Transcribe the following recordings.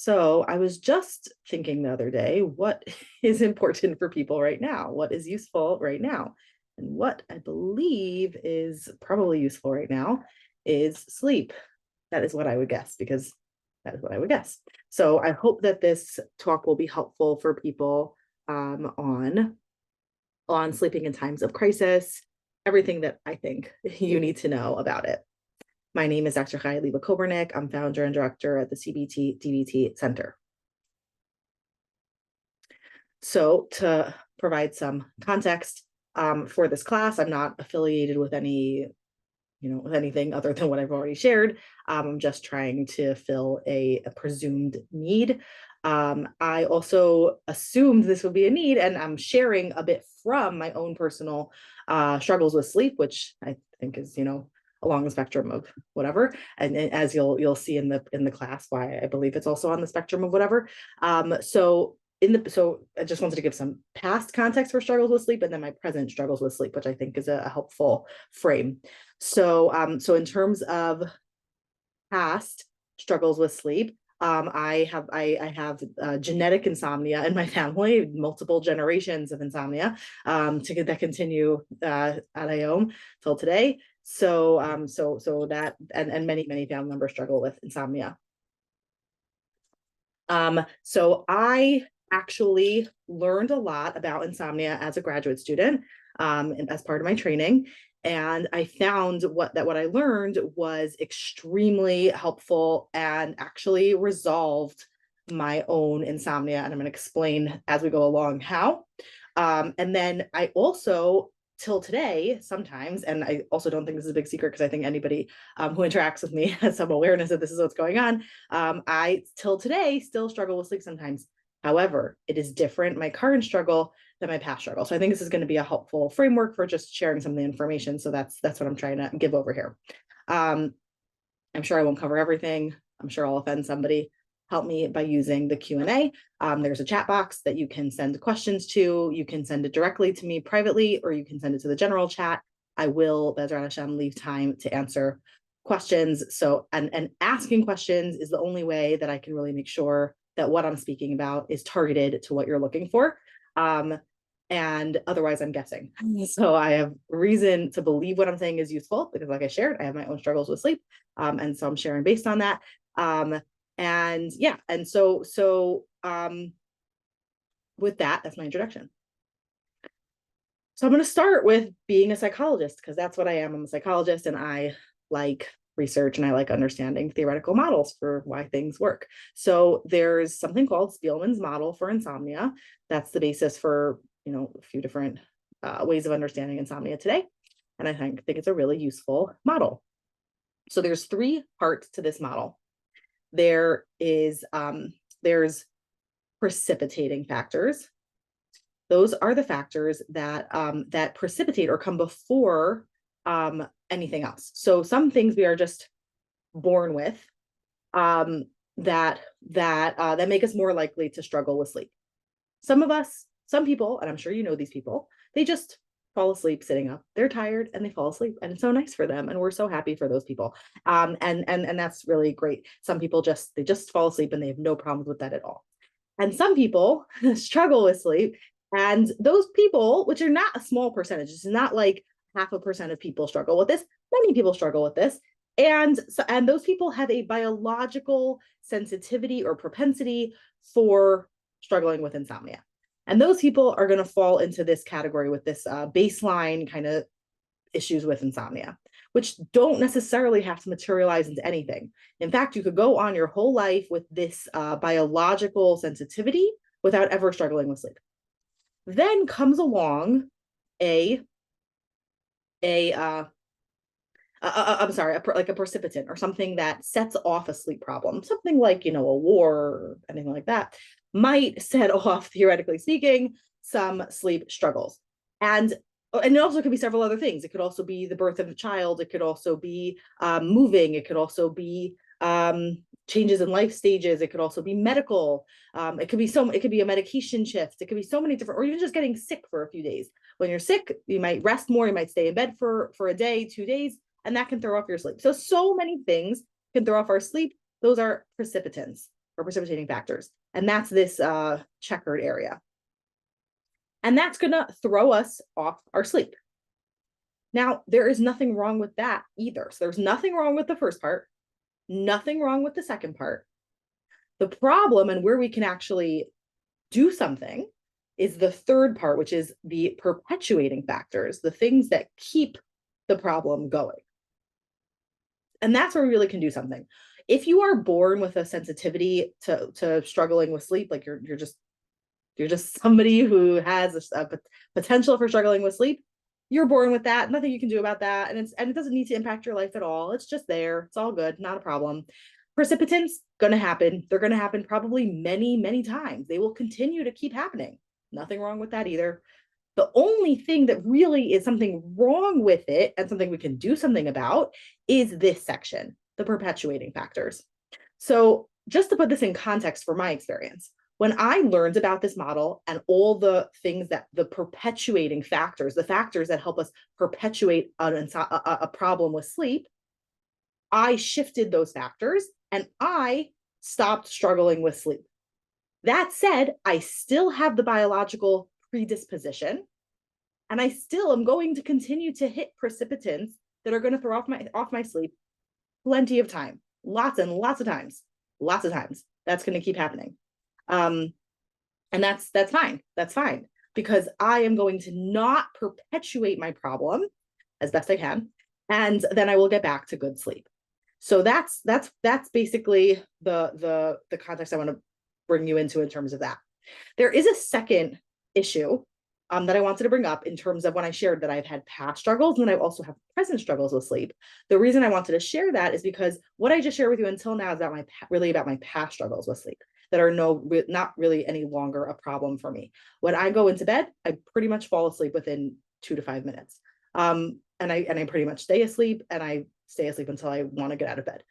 So I was just thinking the other day, what is important for people right now? What is useful right now? And what I believe is probably useful right now is sleep. That is what I would guess, because that is what I would guess. So I hope that this talk will be helpful for people on sleeping in times of crisis, everything that I think you need to know about it. My name is Dr. Kobernick. I'm founder and director at the CBT DBT Center. So to provide some context for this class, I'm not affiliated with with anything other than what I've already shared. I'm just trying to fill a presumed need. I also assumed this would be a need, and I'm sharing a bit from my own personal struggles with sleep, which I think is, along the spectrum of whatever. And as you'll see in the class, why I believe it's also on the spectrum of whatever. So I just wanted to give some past context for struggles with sleep, and then my present struggles with sleep, which I think is a helpful frame. So in terms of past struggles with sleep, I have genetic insomnia in my family, multiple generations of insomnia that continue at IOM till today. So that and many family members struggle with insomnia. So I actually learned a lot about insomnia as a graduate student, and as part of my training. And I found what I learned was extremely helpful and actually resolved my own insomnia. And I'm going to explain as we go along how. And then I also, till today, sometimes, and I also don't think this is a big secret because I think anybody who interacts with me has some awareness that this is what's going on. I, till today, still struggle with sleep sometimes. However, it is different, my current struggle, than my past struggle. So I think this is going to be a helpful framework for just sharing some of the information. So that's what I'm trying to give over here. I'm sure I won't cover everything. I'm sure I'll offend somebody. Help me by using the Q&A. There's a chat box that you can send questions to. You can send it directly to me privately, or you can send it to the general chat. I will, Bezrat Hashem, leave time to answer questions. So, and asking questions is the only way that I can really make sure that what I'm speaking about is targeted to what you're looking for. And otherwise I'm guessing. So I have reason to believe what I'm saying is useful because, like I shared, I have my own struggles with sleep. And so I'm sharing based on that. And yeah, and so with that, that's my introduction. So I'm going to start with being a psychologist, because that's what I am. I'm a psychologist, and I like research and I like understanding theoretical models for why things work. So there's something called Spielman's model for insomnia. That's the basis for, a few different ways of understanding insomnia today. And I think it's a really useful model. So there's 3 parts to this model. There's precipitating factors. Those are the factors that that precipitate or come before anything else. So some things we are just born with that make us more likely to struggle with sleep. Some people, and I'm sure you know these people, they just fall asleep sitting up. They're tired and they fall asleep, and it's so nice for them, and we're so happy for those people. And that's really great. Some people just fall asleep and they have no problems with that at all. And some people struggle with sleep, and those people, which are not a small percentage, it's not like 0.5% of people struggle with this. Many people struggle with this. And those people have a biological sensitivity or propensity for struggling with insomnia. And those people are going to fall into this category with this baseline kind of issues with insomnia, which don't necessarily have to materialize into anything. In fact, you could go on your whole life with this biological sensitivity without ever struggling with sleep. Then comes along like a precipitant or something that sets off a sleep problem, something like, a war or anything like that, might set off, theoretically speaking, some sleep struggles. And it also could be several other things. It could also be the birth of a child. It could also be moving. It could also be changes in life stages. It could also be medical. It could be a medication shift. It could be so many different, or even just getting sick for a few days. When you're sick, you might rest more. You might stay in bed for a day, 2 days, and that can throw off your sleep. So many things can throw off our sleep. Those are precipitants. or precipitating factors. And that's this checkered area. And that's going to throw us off our sleep. Now, there is nothing wrong with that either. So there's nothing wrong with the first part, nothing wrong with the second part. The problem, and where we can actually do something, is the third part, which is the perpetuating factors, the things that keep the problem going. And that's where we really can do something. If you are born with a sensitivity to struggling with sleep, like you're just somebody who has a potential for struggling with sleep, you're born with that. Nothing you can do about that. And it doesn't need to impact your life at all. It's just there. It's all good. Not a problem. Precipitants, going to happen. They're going to happen probably many, many times. They will continue to keep happening. Nothing wrong with that either. The only thing that really is something wrong with it and something we can do something about is this section, the perpetuating factors. So just to put this in context for my experience, when I learned about this model and all the things that the perpetuating factors, the factors that help us perpetuate a problem with sleep, I shifted those factors and I stopped struggling with sleep. That said, I still have the biological predisposition, and I still am going to continue to hit precipitants that are going to throw off my sleep plenty of time, lots and lots of times. That's going to keep happening. And that's fine. That's fine, because I am going to not perpetuate my problem as best I can, and then I will get back to good sleep. So that's basically the context I want to bring you into in terms of that. There is a second issue that I wanted to bring up in terms of when I shared that I've had past struggles and I also have present struggles with sleep. The reason I wanted to share that is because what I just shared with you until now is about my past struggles with sleep that are not really any longer a problem for me. When I go into bed, I pretty much fall asleep within 2 to 5 minutes. And I pretty much stay asleep, and I stay asleep until I want to get out of bed.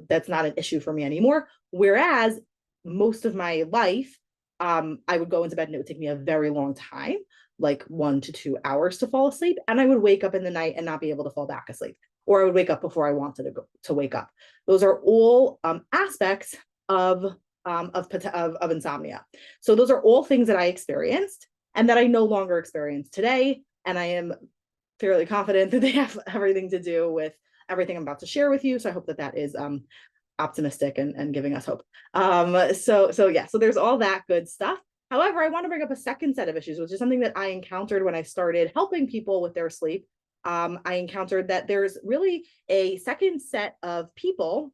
That's not an issue for me anymore. Whereas most of my life, I would go into bed and it would take me a very long time, like 1 to 2 hours to fall asleep. And I would wake up in the night and not be able to fall back asleep, or I would wake up before I wanted to wake up. Those are all aspects of insomnia. So those are all things that I experienced and that I no longer experience today. And I am fairly confident that they have everything to do with everything I'm about to share with you. So I hope that is optimistic and giving us hope. So there's all that good stuff. However, I want to bring up a second set of issues, which is something that I encountered when I started helping people with their sleep. I encountered that there's really a second set of people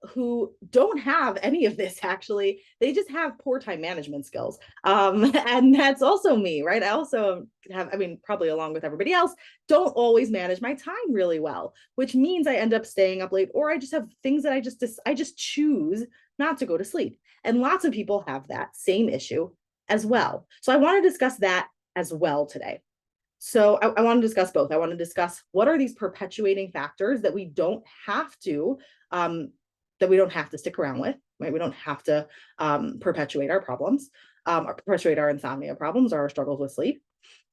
who don't have any of this. Actually, they just have poor time management skills. And that's also me, right? I also have, probably along with everybody else, don't always manage my time really well, which means I end up staying up late, or I just have things that I just choose not to go to sleep. And lots of people have that same issue as well. So I want to discuss that as well today. So I want to discuss both. I want to discuss what are these perpetuating factors that we don't have to stick around with, right? We don't have to perpetuate our problems, or perpetuate our insomnia problems or our struggles with sleep.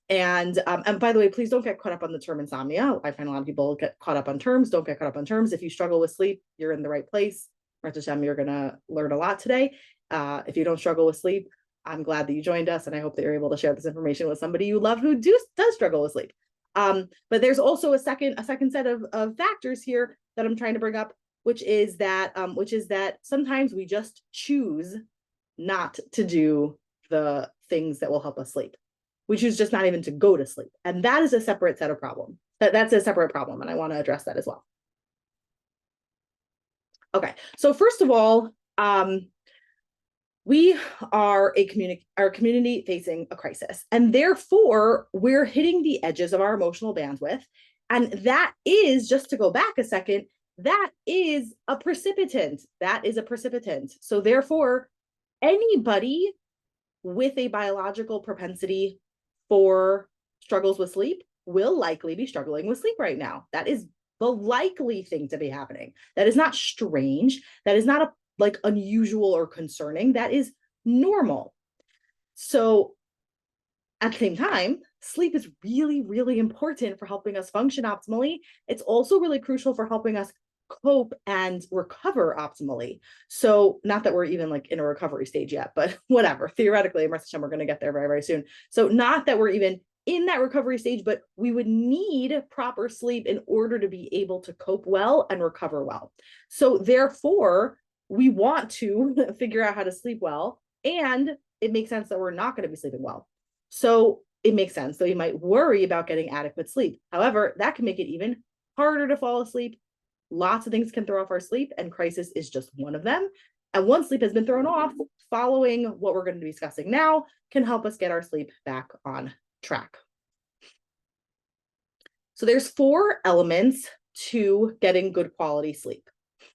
And by the way, please don't get caught up on the term insomnia. I find a lot of people get caught up on terms. Don't get caught up on terms. If you struggle with sleep, you're in the right place. You're going to learn a lot today. If you don't struggle with sleep, I'm glad that you joined us, and I hope that you're able to share this information with somebody you love who does struggle with sleep. But there's also a second set of factors here that I'm trying to bring up, which is that sometimes we just choose not to do the things that will help us sleep. We choose just not even to go to sleep, and that is a separate set of problem. That's a separate problem, and I want to address that as well. Okay, so first of all, we are a community facing a crisis, and therefore we're hitting the edges of our emotional bandwidth. And that is, just to go back a second, that is a precipitant. So therefore, anybody with a biological propensity for struggles with sleep will likely be struggling with sleep right now. That is the likely thing to be happening. That is not strange. That is not unusual or concerning. That is normal. So at the same time, sleep is really, really important for helping us function optimally. It's also really crucial for helping us cope and recover optimally. So not that we're even like in a recovery stage yet, but whatever, theoretically, we're going to get there very, very soon. So not that we're even in that recovery stage, but we would need proper sleep in order to be able to cope well and recover well. So therefore, we want to figure out how to sleep well, and it makes sense that we're not going to be sleeping well. So it makes sense that you might worry about getting adequate sleep. However, that can make it even harder to fall asleep. Lots of things can throw off our sleep, and crisis is just one of them. And once sleep has been thrown off, following what we're going to be discussing now can help us get our sleep back on track. So there's 4 elements to getting good quality sleep.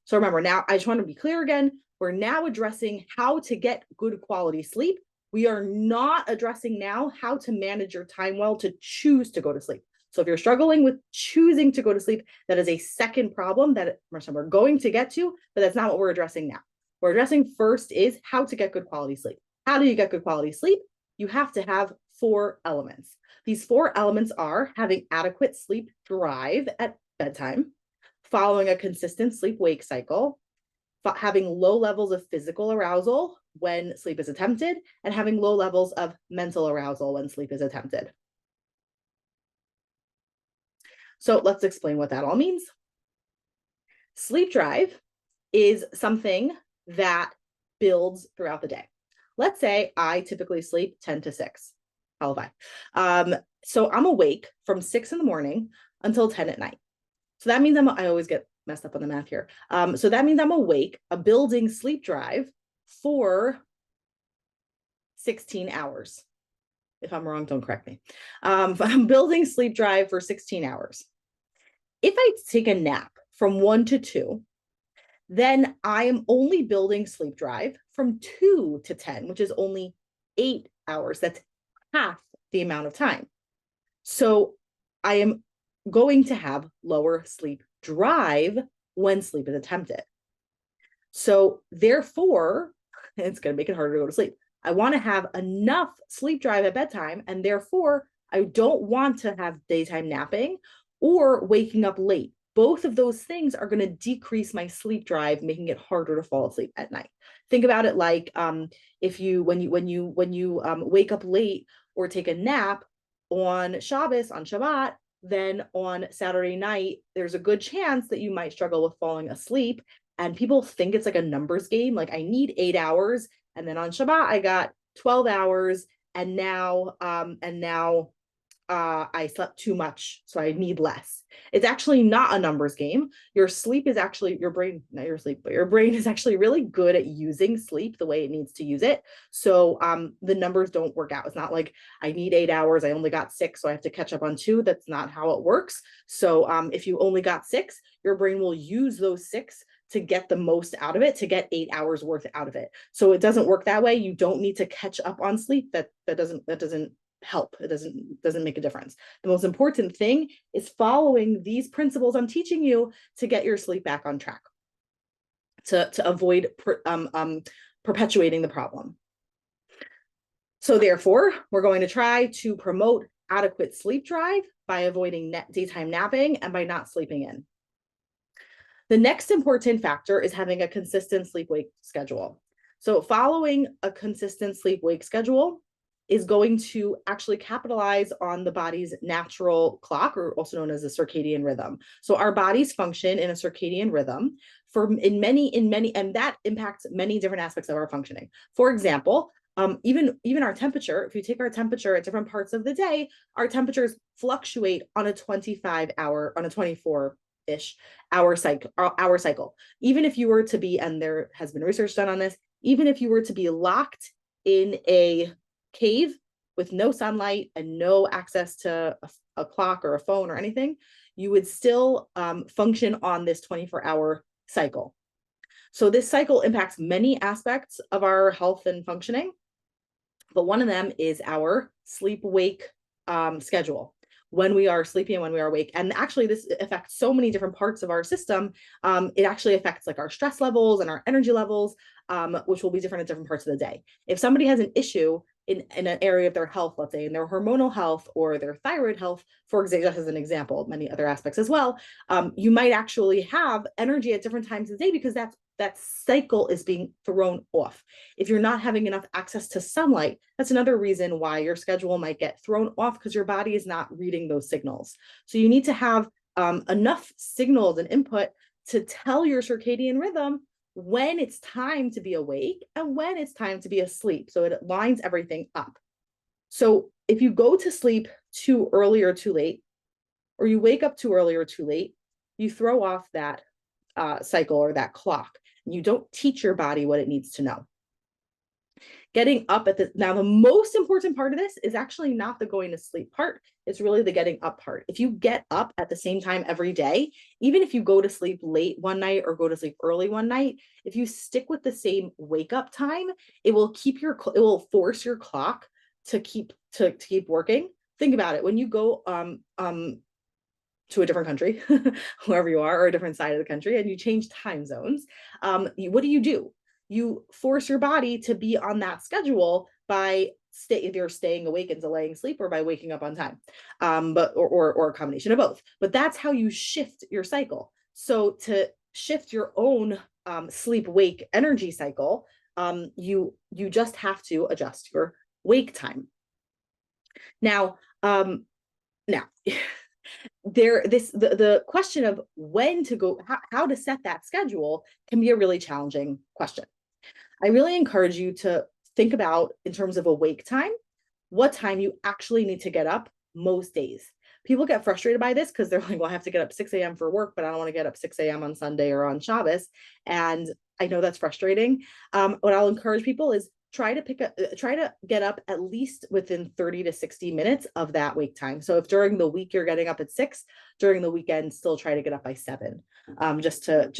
So remember, now I just want to be clear again, we're now addressing how to get good quality sleep. We are not addressing now how to manage your time well to choose to go to sleep. So if you're struggling with choosing to go to sleep, that is a second problem that we're going to get to, but that's not what we're addressing now. We're addressing first is how to get good quality sleep. How do you get good quality sleep? You have to have 4 elements. These 4 elements are having adequate sleep drive at bedtime, following a consistent sleep-wake cycle, having low levels of physical arousal when sleep is attempted, and having low levels of mental arousal when sleep is attempted. So let's explain what that all means. Sleep drive is something that builds throughout the day. Let's say I typically sleep 10 to 6. How have I? So I'm awake from 6 in the morning until 10 at night. So that means I always get messed up on the math here. So that means I'm awake, building sleep drive for 16 hours. If I'm wrong, don't correct me. I'm building sleep drive for 16 hours. If I take a nap from 1 to 2, then I am only building sleep drive from 2 to 10, which is only 8 hours. That's half the amount of time. So I am going to have lower sleep drive when sleep is attempted. So therefore, it's going to make it harder to go to sleep. I want to have enough sleep drive at bedtime, and therefore I don't want to have daytime napping or waking up late. Both of those things are going to decrease my sleep drive, making it harder to fall asleep at night. Think about it like if you when you wake up late or take a nap on Shabbos, on Shabbat, then on Saturday night, there's a good chance that you might struggle with falling asleep. And people think it's like a numbers game. Like I need 8 hours. And then on Shabbat, I got 12 hours. And now I slept too much, so I need less. It's actually not a numbers game. Your sleep is actually, your brain, not your sleep, but your brain is actually really good at using sleep the way it needs to use it. So the numbers don't work out. It's not like I need 8 hours, I only got 6, so I have to catch up on 2. That's not how it works. So if you only got 6, your brain will use those 6 to get the most out of it, to get 8 hours worth out of it. So it doesn't work that way. You don't need to catch up on sleep. That doesn't help. It doesn't make a difference. The most important thing is following these principles I'm teaching you to get your sleep back on track, to avoid perpetuating the problem. So therefore, we're going to try to promote adequate sleep drive by avoiding daytime napping and by not sleeping in. The next important factor is having a consistent sleep-wake schedule. So following a consistent sleep-wake schedule is going to actually capitalize on the body's natural clock, or also known as a circadian rhythm. So our bodies function in a circadian rhythm in many, and that impacts many different aspects of our functioning. For example, even our temperature, if you take our temperature at different parts of the day, our temperatures fluctuate on a 24-ish hour cycle. Even if you were to be, and there has been research done on this, even if you were to be locked in a cave with no sunlight and no access to a clock or a phone or anything, you would still function on this 24-hour cycle. So this cycle impacts many aspects of our health and functioning, but one of them is our sleep-wake schedule. When we are sleepy and when we are awake. And actually this affects so many different parts of our system. It actually affects like our stress levels and our energy levels, which will be different at different parts of the day. If somebody has an issue in an area of their health, let's say in their hormonal health or their thyroid health, for example, just as an example, many other aspects as well, you might actually have energy at different times of the day because that cycle is being thrown off. If you're not having enough access to sunlight, that's another reason why your schedule might get thrown off, because your body is not reading those signals. So you need to have enough signals and input to tell your circadian rhythm when it's time to be awake and when it's time to be asleep. So it lines everything up. So if you go to sleep too early or too late, or you wake up too early or too late, you throw off that cycle or that clock. And you don't teach your body what it needs to know. Getting up now the most important part of this is actually not the going to sleep part. It's really the getting up part. If you get up at the same time every day, even if you go to sleep late one night or go to sleep early one night, if you stick with the same wake up time, it will force your clock to keep working. Think about it. When you go to a different country, wherever you are, or a different side of the country, and you change time zones, what do? You force your body to be on that schedule by either staying awake and delaying sleep, or by waking up on time, or a combination of both. But that's how you shift your cycle. So to shift your own sleep-wake energy cycle, you just have to adjust your wake time. Now, the question of when to go, how to set that schedule can be a really challenging question. I really encourage you to think about, in terms of awake time, what time you actually need to get up most days. People get frustrated by this because they're like, well, I have to get up 6 a.m. for work, but I don't want to get up 6 a.m. on Sunday or on Shabbos. And I know that's frustrating. What I'll encourage people is try to get up at least within 30 to 60 minutes of that wake time. So if during the week you're getting up at 6, during the weekend, still try to get up by 7, just to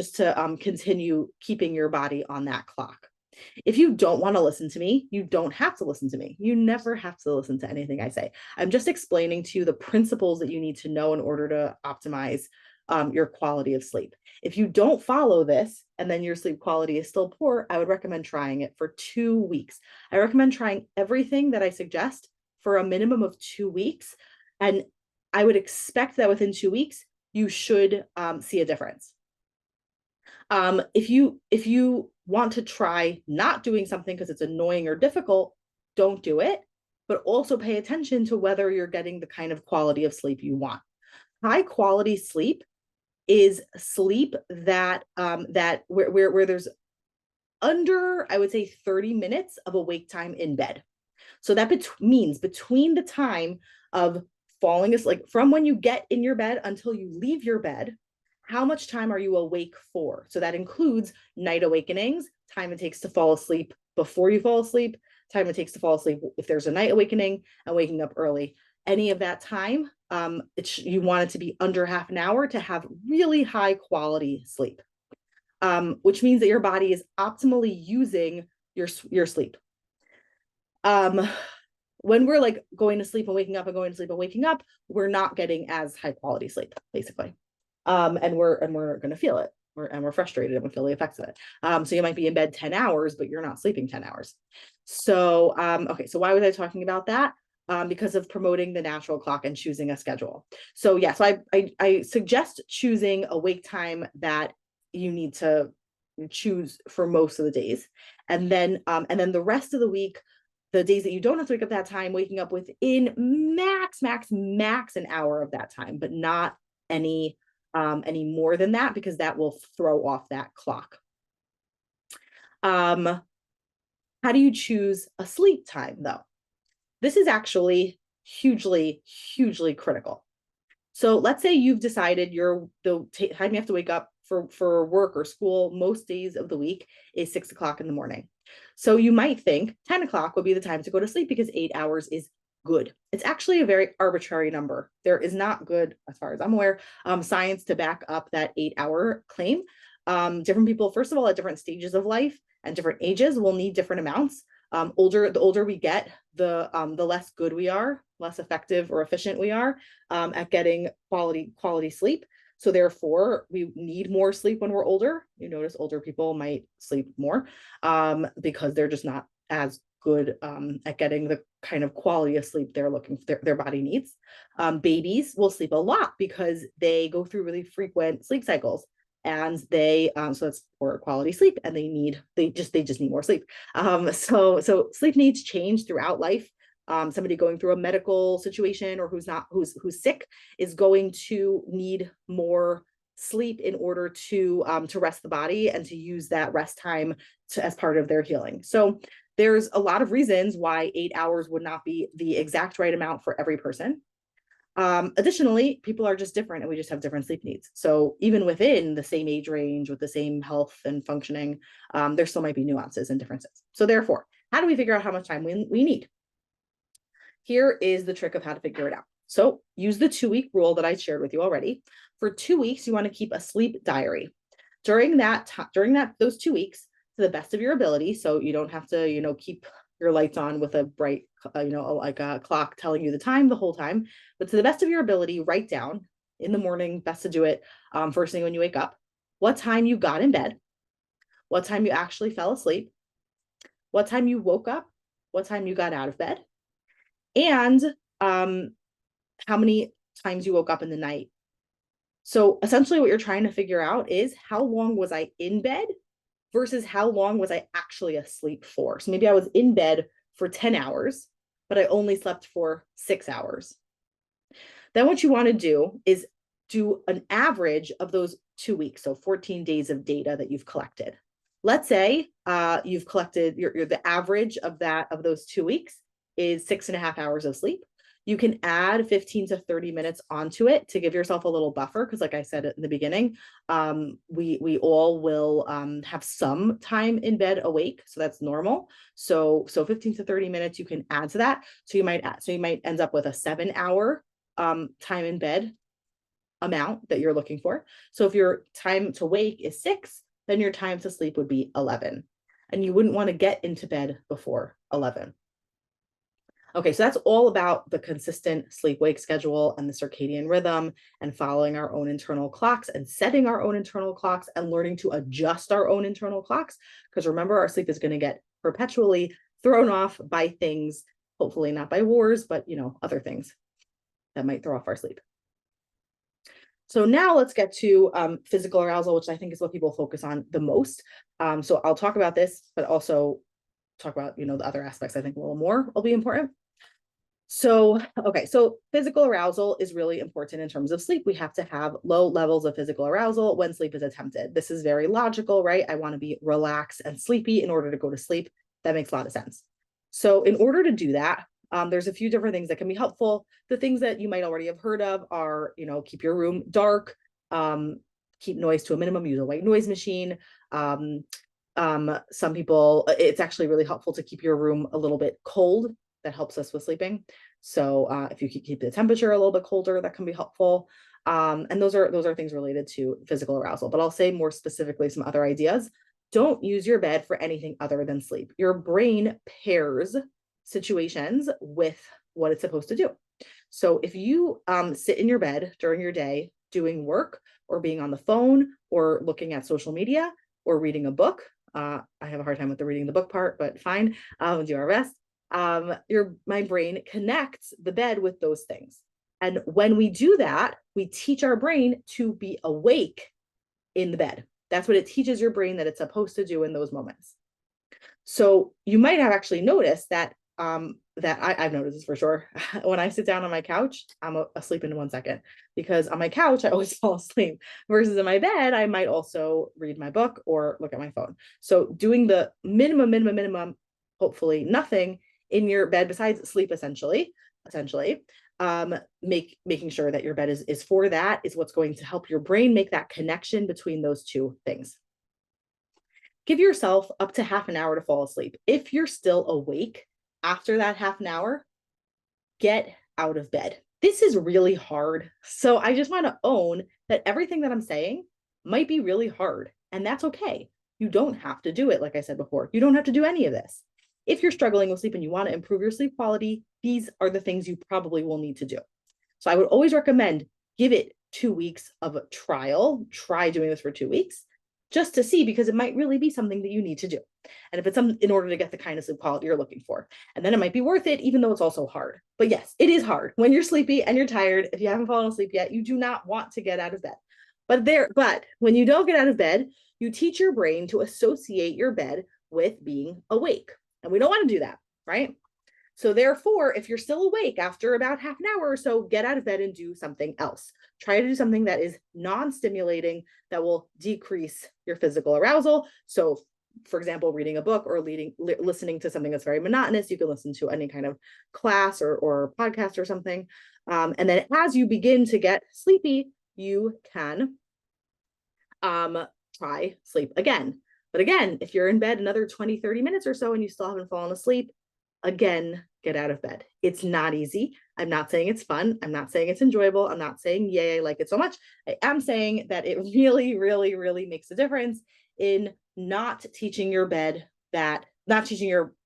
continue keeping your body on that clock. If you don't want to listen to me, you don't have to listen to me. You never have to listen to anything I say. I'm just explaining to you the principles that you need to know in order to optimize your quality of sleep. If you don't follow this and then your sleep quality is still poor, I would recommend trying it for 2 weeks. I recommend trying everything that I suggest for a minimum of 2 weeks. And I would expect that within 2 weeks, you should see a difference. If you want to try not doing something because it's annoying or difficult, don't do it, but also pay attention to whether you're getting the kind of quality of sleep you want. High quality sleep is sleep that where there's under, I would say, 30 minutes of awake time in bed. So that means between the time of falling asleep, like from when you get in your bed until you leave your bed, how much time are you awake for? So that includes night awakenings, time it takes to fall asleep before you fall asleep, time it takes to fall asleep if there's a night awakening, and waking up early. Any of that time, you want it to be under half an hour to have really high quality sleep, which means that your body is optimally using your sleep. When we're like going to sleep and waking up and going to sleep and waking up, we're not getting as high quality sleep, basically. And we're going to feel it. We're frustrated and we feel the effects of it. So you might be in bed 10 hours, but you're not sleeping 10 hours. So, okay. So why was I talking about that? Because of promoting the natural clock and choosing a schedule. So yeah, so I suggest choosing a wake time that you need to choose for most of the days. And then the rest of the week, the days that you don't have to wake up that time, waking up within max an hour of that time, but not any more than that, because that will throw off that clock. How do you choose a sleep time, though? This is actually hugely critical. So let's say you've decided the time you have to wake up for work or school most days of the week is 6 o'clock in the morning. So you might think 10 o'clock would be the time to go to sleep because 8 hours is good. It's actually a very arbitrary number. There is not good, as far as I'm aware, science to back up that 8-hour claim. Different people, first of all, at different stages of life and different ages will need different amounts. The older we get, the less good we are, less effective or efficient we are at getting quality sleep. So therefore, we need more sleep when we're older. You notice older people might sleep more because they're just not as good at getting the kind of quality of sleep they're looking for, their body needs. Babies will sleep a lot because they go through really frequent sleep cycles, and they so that's poor quality sleep, and they just need more sleep. So sleep needs change throughout life. Somebody going through a medical situation or who's sick is going to need more sleep in order to rest the body and to use that rest time as part of their healing. So there's a lot of reasons why 8 hours would not be the exact right amount for every person. Additionally, people are just different, and we just have different sleep needs. So even within the same age range with the same health and functioning, there still might be nuances and differences. So therefore, how do we figure out how much time we need? Here is the trick of how to figure it out. So use the 2-week rule that I shared with you already. For 2 weeks, you want to keep a sleep diary. During those 2 weeks, to the best of your ability, so you don't have to, keep your lights on with a bright, like a clock telling you the time the whole time, but to the best of your ability, write down in the morning, best to do it first thing when you wake up, what time you got in bed, what time you actually fell asleep, what time you woke up, what time you got out of bed, and how many times you woke up in the night. So essentially what you're trying to figure out is how long was I in bed versus how long was I actually asleep for. So maybe I was in bed for 10 hours, but I only slept for 6 hours. Then what you want to do is do an average of those 2 weeks, so 14 days of data that you've collected. Let's say you've collected the average of those 2 weeks is 6.5 hours of sleep. You can add 15 to 30 minutes onto it to give yourself a little buffer, because like I said in the beginning, we all will have some time in bed awake, so that's normal. So 15 to 30 minutes you can add to that. So you might end up with a 7-hour time in bed amount that you're looking for. So if your time to wake is 6, then your time to sleep would be 11, and you wouldn't want to get into bed before 11. Okay, so that's all about the consistent sleep-wake schedule and the circadian rhythm and following our own internal clocks and setting our own internal clocks and learning to adjust our own internal clocks. Because remember, our sleep is going to get perpetually thrown off by things, hopefully not by wars, but other things that might throw off our sleep. So now let's get to physical arousal, which I think is what people focus on the most. So I'll talk about this, but also talk about, the other aspects I think a little more will be important. So, okay, so physical arousal is really important in terms of sleep. We have to have low levels of physical arousal when sleep is attempted. This is very logical, right? I want to be relaxed and sleepy in order to go to sleep. That makes a lot of sense. So in order to do that, there's a few different things that can be helpful. The things that you might already have heard of are, keep your room dark, keep noise to a minimum, use a white noise machine. Some people, it's actually really helpful to keep your room a little bit cold. That helps us with sleeping. So if you keep the temperature a little bit colder, that can be helpful. And those are things related to physical arousal. But I'll say more specifically some other ideas. Don't use your bed for anything other than sleep. Your brain pairs situations with what it's supposed to do. So if you sit in your bed during your day doing work or being on the phone or looking at social media or reading a book, I have a hard time with the reading the book part, but fine, do our best. My brain connects the bed with those things. And when we do that, we teach our brain to be awake in the bed. That's what it teaches your brain that it's supposed to do in those moments. So you might have actually noticed that I've noticed this for sure. When I sit down on my couch, I'm asleep in 1 second, because on my couch, I always fall asleep, versus in my bed, I might also read my book or look at my phone. So doing the minimum, hopefully nothing in your bed besides sleep, essentially, making sure that your bed is for that is what's going to help your brain make that connection between those two things. Give yourself up to half an hour to fall asleep. If you're still awake after that half an hour, get out of bed. This is really hard. So I just want to own that everything that I'm saying might be really hard, and that's okay. You don't have to do it. Like I said before, you don't have to do any of this. If you're struggling with sleep and you want to improve your sleep quality, these are the things you probably will need to do. So I would always recommend give it 2 weeks of a trial. Try doing this for 2 weeks. just to see, because it might really be something that you need to do. And if it's in order to get the kind of sleep quality you're looking for, and then it might be worth it, even though it's also hard. But yes, it is hard when you're sleepy and you're tired. If you haven't fallen asleep yet, you do not want to get out of bed. But when you don't get out of bed, you teach your brain to associate your bed with being awake. And we don't want to do that, right? So therefore, if you're still awake after about half an hour or so, get out of bed and do something else. Try to do something that is non-stimulating, that will decrease your physical arousal. So for example, reading a book or listening to something that's very monotonous. You can listen to any kind of class or podcast or something. And then as you begin to get sleepy, you can try sleep again. But again, if you're in bed another 20, 30 minutes or so and you still haven't fallen asleep, again, get out of bed. It's not easy. I'm not saying it's fun. I'm not saying it's enjoyable. I'm not saying, yay, I like it so much. I am saying that it really, really, really makes a difference in not teaching your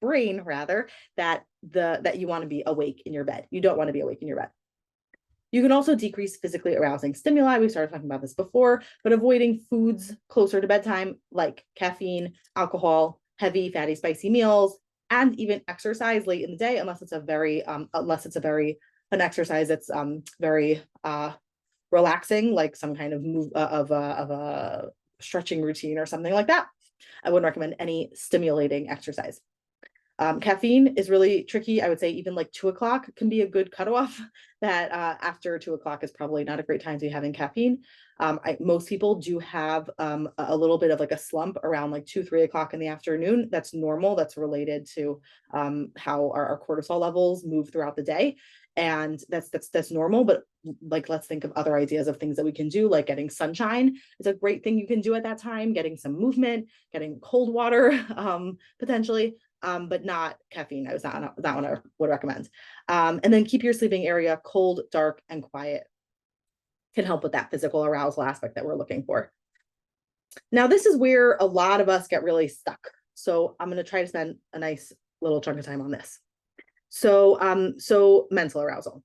brain rather, that you want to be awake in your bed. You don't want to be awake in your bed. You can also decrease physically arousing stimuli. We started talking about this before, but avoiding foods closer to bedtime, like caffeine, alcohol, heavy, fatty, spicy meals, and even exercise late in the day, unless it's an exercise that's very relaxing, like some kind of of a stretching routine or something like that. I wouldn't recommend any stimulating exercise. Caffeine is really tricky. I would say even like 2 o'clock can be a good cutoff. That after 2 o'clock is probably not a great time to be having caffeine. Most people do have a little bit of like a slump around like 2, 3 o'clock in the afternoon. That's normal. That's related to how our cortisol levels move throughout the day. And that's normal. But like, let's think of other ideas of things that we can do, like getting sunshine is a great thing you can do at that time, getting some movement, getting cold water, potentially. But not caffeine. That one I would recommend. And then keep your sleeping area cold, dark, and quiet. Can help with that physical arousal aspect that we're looking for. Now, this is where a lot of us get really stuck. So I'm going to try to spend a nice little chunk of time on this. So mental arousal.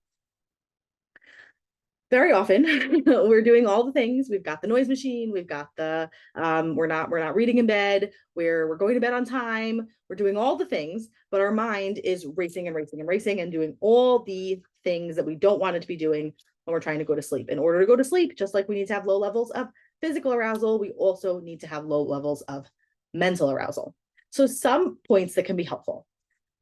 Very often we're doing all the things. We've got the noise machine, we've got the we're not reading in bed, we're going to bed on time, we're doing all the things, but our mind is racing and racing and racing and doing all the things that we don't want it to be doing when we're trying to go to sleep. In order to go to sleep, just like we need to have low levels of physical arousal, we also need to have low levels of mental arousal. So some points that can be helpful.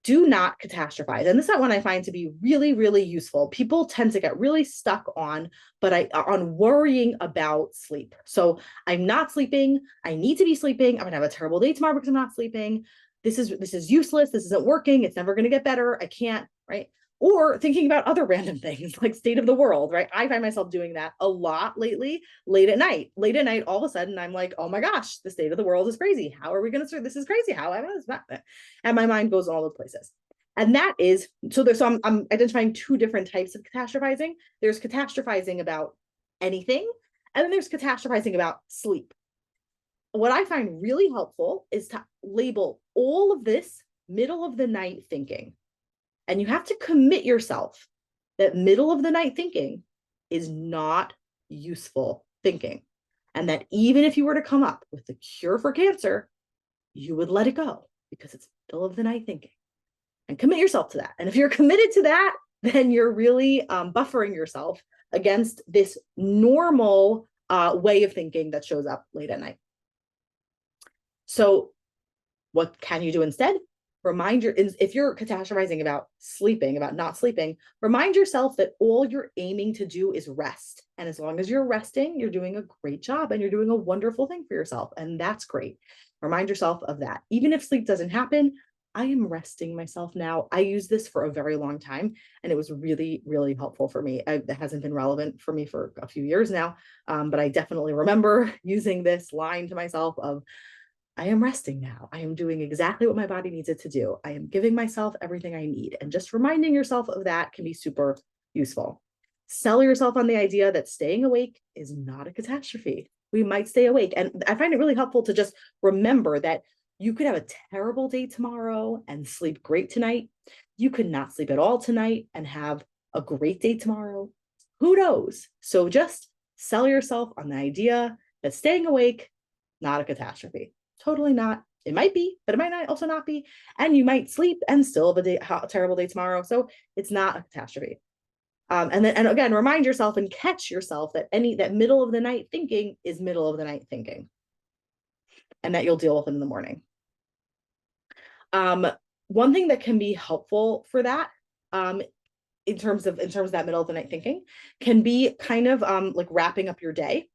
Do not catastrophize. And this is one I find to be really, really useful. People tend to get really stuck on worrying about sleep. So I'm not sleeping. I need to be sleeping. I'm gonna have a terrible day tomorrow because I'm not sleeping. This is useless. This isn't working. It's never gonna get better. I can't, right? Or thinking about other random things like state of the world, right? I find myself doing that a lot lately, late at night, all of a sudden I'm like, oh my gosh, the state of the world is crazy. How are we going to start? This is crazy. How am I this? And my mind goes all over places. And that is, so I'm identifying two different types of catastrophizing. There's catastrophizing about anything, and then there's catastrophizing about sleep. What I find really helpful is to label all of this middle of the night thinking. And you have to commit yourself that middle of the night thinking is not useful thinking. And that even if you were to come up with the cure for cancer, you would let it go because it's middle of the night thinking. And commit yourself to that. And if you're committed to that, then you're really buffering yourself against this normal way of thinking that shows up late at night. So what can you do instead? If you're catastrophizing about sleeping, about not sleeping, remind yourself that all you're aiming to do is rest. And as long as you're resting, you're doing a great job and you're doing a wonderful thing for yourself. And that's great. Remind yourself of that. Even if sleep doesn't happen, I am resting myself now. I used this for a very long time and it was really, really helpful for me. It hasn't been relevant for me for a few years now, but I definitely remember using this line to myself of, I am resting now. I am doing exactly what my body needs it to do. I am giving myself everything I need. And just reminding yourself of that can be super useful. Sell yourself on the idea that staying awake is not a catastrophe. We might stay awake. And I find it really helpful to just remember that you could have a terrible day tomorrow and sleep great tonight. You could not sleep at all tonight and have a great day tomorrow. Who knows? So just sell yourself on the idea that staying awake not a catastrophe. Totally not. It might be, but it might not also not be. And you might sleep and still have a terrible day tomorrow. So it's not a catastrophe. And again, remind yourself and catch yourself that that middle of the night thinking is middle of the night thinking, and that you'll deal with it in the morning. One thing that can be helpful for that, in terms of that middle of the night thinking, can be kind of like wrapping up your day.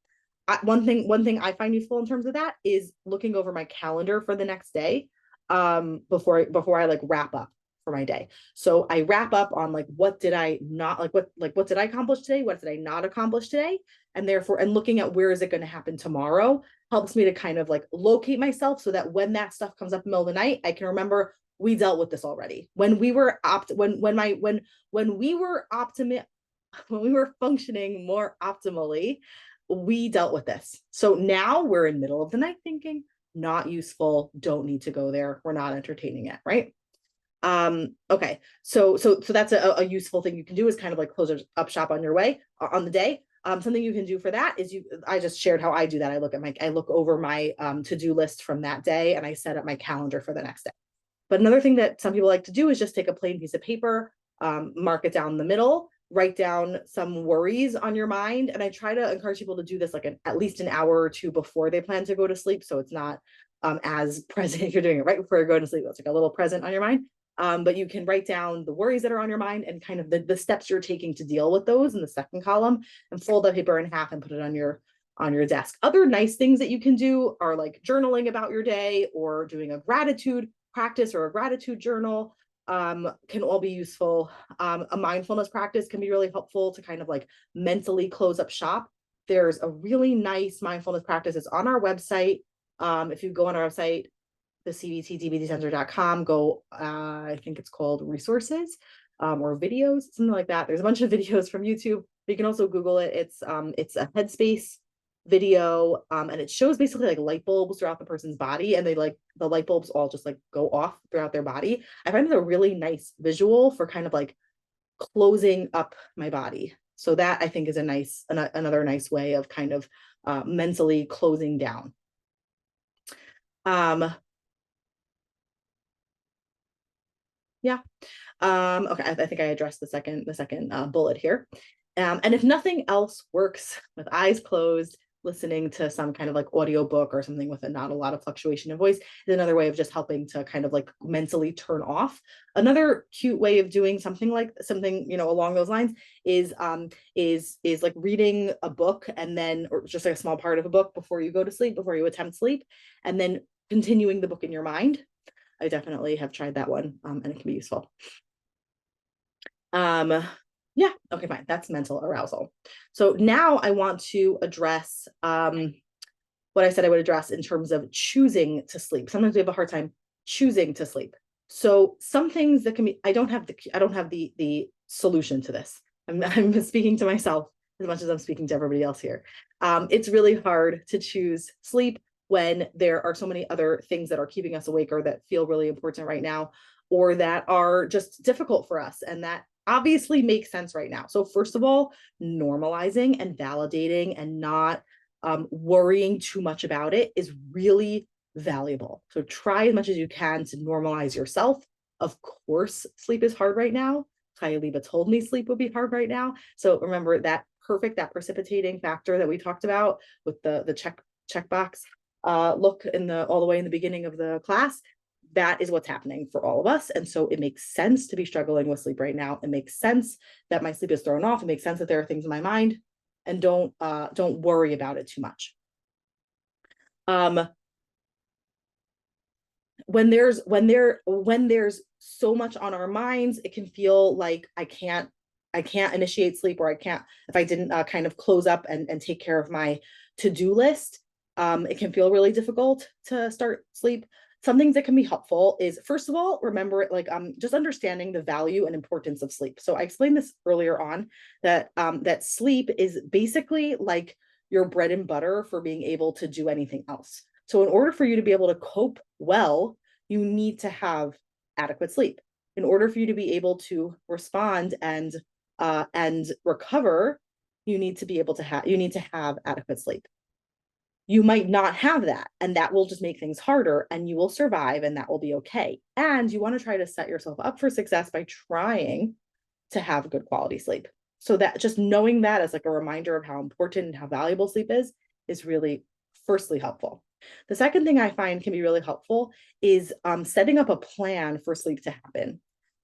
One thing I find useful in terms of that is looking over my calendar for the next day, before I like wrap up for my day. So I wrap up on like what did I not like what did I accomplish today, what did I not accomplish today, and therefore and looking at where is it going to happen tomorrow helps me to kind of like locate myself so that when that stuff comes up in the middle of the night, I can remember we dealt with this already. When we were when we were when we were functioning more optimally, we dealt with this. So now we're in middle of the night thinking, not useful, don't need to go there. We're not entertaining it, right? Okay. So that's a useful thing you can do, is kind of like close up shop on your way on the day. Something you can do for that is I just shared how I do that. I look over my to-do list from that day, and I set up my calendar for the next day. But another thing that some people like to do is just take a plain piece of paper, mark it down the middle, write down some worries on your mind. And I try to encourage people to do this like at least an hour or two before they plan to go to sleep. So it's not as present. If you're doing it right before you're going to sleep, that's like a little present on your mind. But you can write down the worries that are on your mind and kind of the steps you're taking to deal with those in the second column, and fold that paper in half and put it on your desk. Other nice things that you can do are like journaling about your day, or doing a gratitude practice or a gratitude journal, can all be useful. A mindfulness practice can be really helpful to kind of like mentally close up shop. There's a really nice mindfulness practice. It's on our website. If you go on our website, the cbtdbtcenter.com, go, I think it's called resources, or videos, something like that. There's a bunch of videos from YouTube. You can also Google it. It's a Headspace video, and it shows basically like light bulbs throughout the person's body, and they like the light bulbs all just like go off throughout their body. I find it a really nice visual for kind of like closing up my body. So that I think is another nice way of kind of mentally closing down. Yeah. Okay, I think I addressed the second bullet here. And if nothing else works with eyes closed, listening to some kind of like audio book or something with not a lot of fluctuation in voice is another way of just helping to kind of like mentally turn off. Another cute way of doing something along those lines is like reading a book, and then, or just like a small part of a book before you go to sleep, before you attempt sleep, and then continuing the book in your mind. I definitely have tried that one, and it can be useful. Yeah, okay, fine. That's mental arousal. So now I want to address what I said I would address in terms of choosing to sleep. Sometimes we have a hard time choosing to sleep. So some things that can be, I don't have the solution to this. I'm speaking to myself as much as I'm speaking to everybody else here. It's really hard to choose sleep when there are so many other things that are keeping us awake, or that feel really important right now, or that are just difficult for us, and that obviously makes sense right now. So first of all, normalizing and validating and not worrying too much about it is really valuable. So try as much as you can to normalize yourself. Of course, sleep is hard right now. Kaya Liba told me sleep would be hard right now. So remember that precipitating factor that we talked about with the checkbox look all the way in the beginning of the class. That is what's happening for all of us. And so it makes sense to be struggling with sleep right now. It makes sense that my sleep is thrown off. It makes sense that there are things in my mind, and don't worry about it too much. When there's so much on our minds, it can feel like I can't initiate sleep, or I can't, if I didn't kind of close up and take care of my to-do list, it can feel really difficult to start sleep. Some things that can be helpful is, first of all, remember just understanding the value and importance of sleep. So I explained this earlier on, that that sleep is basically like your bread and butter for being able to do anything else. So in order for you to be able to cope well, you need to have adequate sleep. In order for you to be able to respond and recover, you need to have adequate sleep. You might not have that, and that will just make things harder, and you will survive, and that will be okay. And you want to try to set yourself up for success by trying to have good quality sleep. So that just knowing that as like a reminder of how important and how valuable sleep is really firstly helpful. The second thing I find can be really helpful is setting up a plan for sleep to happen.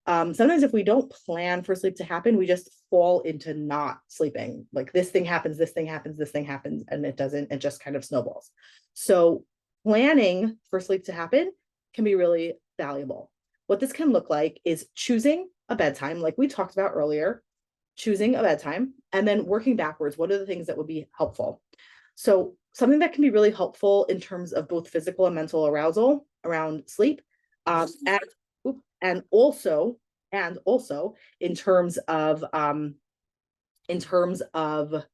Sometimes if we don't plan for sleep to happen, we just fall into not sleeping. Like this thing happens, this thing happens, this thing happens, and it doesn't, it just kind of snowballs. So planning for sleep to happen can be really valuable. What this can look like is choosing a bedtime, like we talked about earlier, choosing a bedtime, and then working backwards. What are the things that would be helpful? So something that can be really helpful in terms of both physical and mental arousal around sleep, and and also in terms of in terms of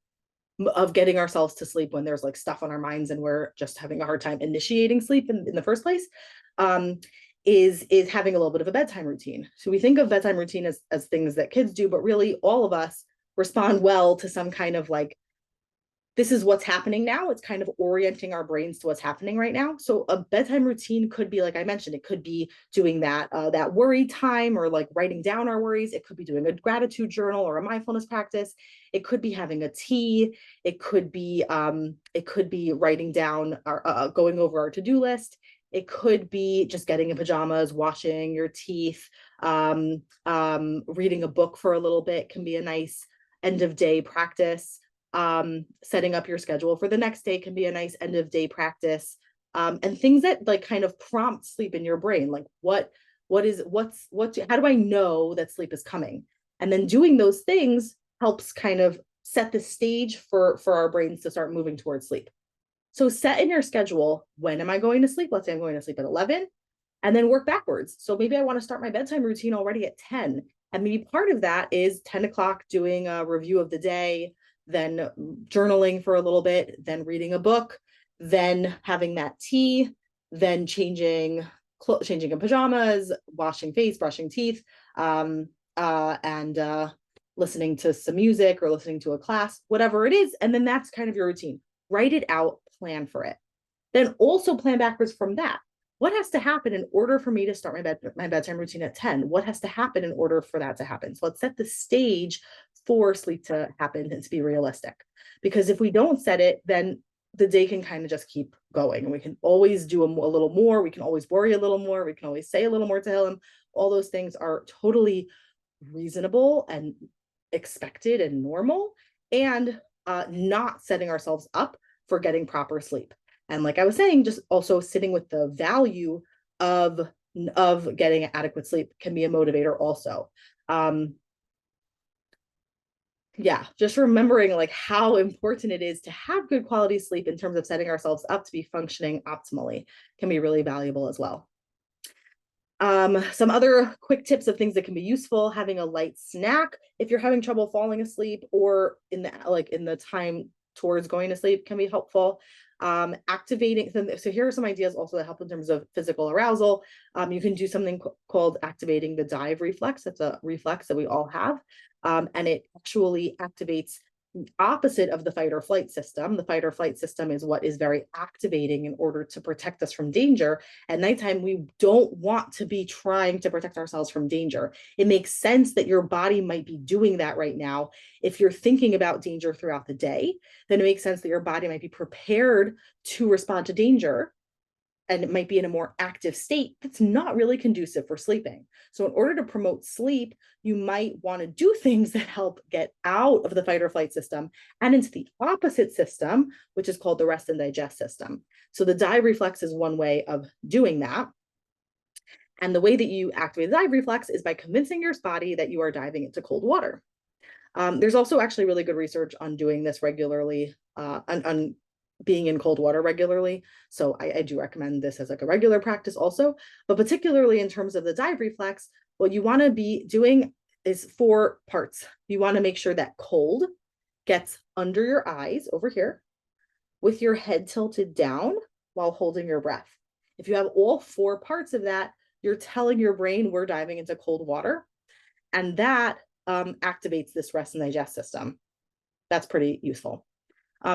getting ourselves to sleep when there's like stuff on our minds and we're just having a hard time initiating sleep in the first place, is having a little bit of a bedtime routine. So we think of bedtime routine as things that kids do, but really all of us respond well to some kind of like, this is what's happening now. It's kind of orienting our brains to what's happening right now. So a bedtime routine could be, like I mentioned, it could be doing that worry time, or like writing down our worries. It could be doing a gratitude journal or a mindfulness practice. It could be having a tea. It could be writing down our going over our to-do list. It could be just getting in pajamas, washing your teeth, reading a book for a little bit can be a nice end of day practice. Setting up your schedule for the next day can be a nice end of day practice. And things that like kind of prompt sleep in your brain, like how do I know that sleep is coming? And then doing those things helps kind of set the stage for our brains to start moving towards sleep. So set in your schedule, when am I going to sleep? Let's say I'm going to sleep at 11, and then work backwards. So maybe I want to start my bedtime routine already at 10. And maybe part of that is 10 o'clock doing a review of the day, then journaling for a little bit, then reading a book, then having that tea, then changing in pajamas, washing face, brushing teeth, and listening to some music or listening to a class, whatever it is. And then that's kind of your routine. Write it out, plan for it. Then also plan backwards from that. What has to happen in order for me to start my bedtime routine at 10? What has to happen in order for that to happen? So let's set the stage for sleep to happen and to be realistic. Because if we don't set it, then the day can kind of just keep going. And we can always do a little more. We can always worry a little more. We can always say a little more to him. All those things are totally reasonable and expected and normal, and not setting ourselves up for getting proper sleep. And like I was saying, just also sitting with the value of getting adequate sleep can be a motivator also. Yeah, just remembering like how important it is to have good quality sleep in terms of setting ourselves up to be functioning optimally can be really valuable as well. Some other quick tips of things that can be useful: having a light snack if you're having trouble falling asleep, or in the time towards going to sleep, can be helpful. Activating, so here are some ideas also that help in terms of physical arousal. You can do something called activating the dive reflex. It's a reflex that we all have, and it actually activates opposite of the fight or flight system. The fight or flight system is what is very activating in order to protect us from danger. At nighttime, we don't want to be trying to protect ourselves from danger. It makes sense that your body might be doing that right now. If you're thinking about danger throughout the day, then it makes sense that your body might be prepared to respond to danger, and it might be in a more active state that's not really conducive for sleeping. So in order to promote sleep, you might want to do things that help get out of the fight or flight system and into the opposite system, which is called the rest and digest system. So the dive reflex is one way of doing that. And the way that you activate the dive reflex is by convincing your body that you are diving into cold water. There's also actually really good research on doing this regularly, on being in cold water regularly. So I do recommend this as like a regular practice also, but particularly in terms of the dive reflex, what you want to be doing is 4 parts. You want to make sure that cold gets under your eyes over here with your head tilted down while holding your breath. If you have all 4 parts of that, you're telling your brain we're diving into cold water, and that activates this rest and digest system. That's pretty useful.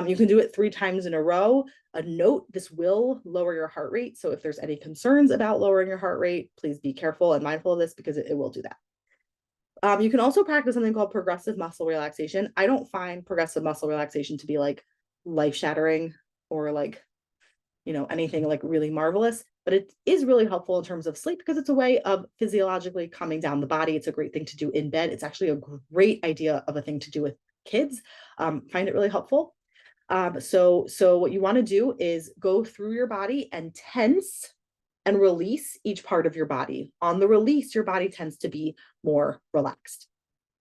You can do it 3 times in a row. A note, this will lower your heart rate. So if there's any concerns about lowering your heart rate, please be careful and mindful of this because it will do that. You can also practice something called progressive muscle relaxation. I don't find progressive muscle relaxation to be like life shattering or like, anything like really marvelous, but it is really helpful in terms of sleep because it's a way of physiologically calming down the body. It's a great thing to do in bed. It's actually a great idea of a thing to do with kids. Find it really helpful. So what you want to do is go through your body and tense and release each part of your body. On the release, your body tends to be more relaxed.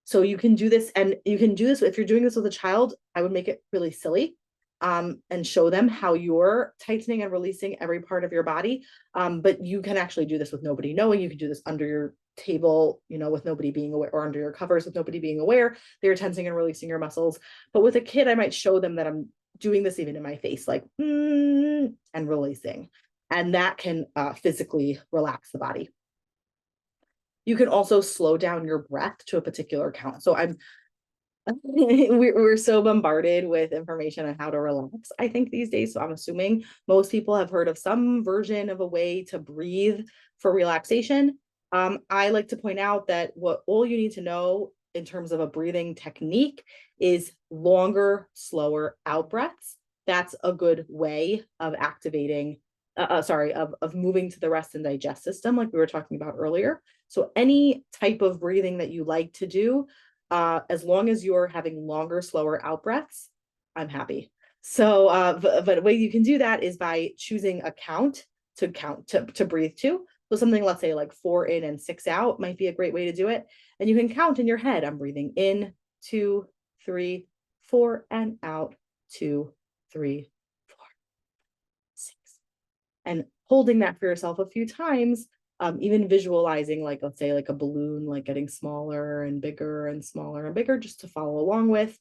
So you can do this, and you can do this if you're doing this with a child. I would make it really silly, and show them how you're tightening and releasing every part of your body. But you can actually do this with nobody knowing. You can do this under your table, with nobody being aware, or under your covers with nobody being aware. They're tensing and releasing your muscles. But with a kid, I might show them that I'm doing this even in my face, like and releasing. And that can physically relax the body. You can also slow down your breath to a particular count. So we're so bombarded with information on how to relax, I think, these days. So I'm assuming most people have heard of some version of a way to breathe for relaxation. I like to point out that what all you need to know in terms of a breathing technique is longer, slower out breaths. That's a good way of activating, of moving to the rest and digest system, like we were talking about earlier. So any type of breathing that you like to do, as long as you're having longer, slower out breaths, I'm happy. So, but a way you can do that is by choosing a count to breathe to. So something, let's say like 4 in and 6 out might be a great way to do it. And you can count in your head. I'm breathing in, 2, 3, 4, and out, 2, 3, 4, 6. And holding that for yourself a few times, even visualizing, like, let's say like a balloon, like getting smaller and bigger and smaller and bigger, just to follow along with.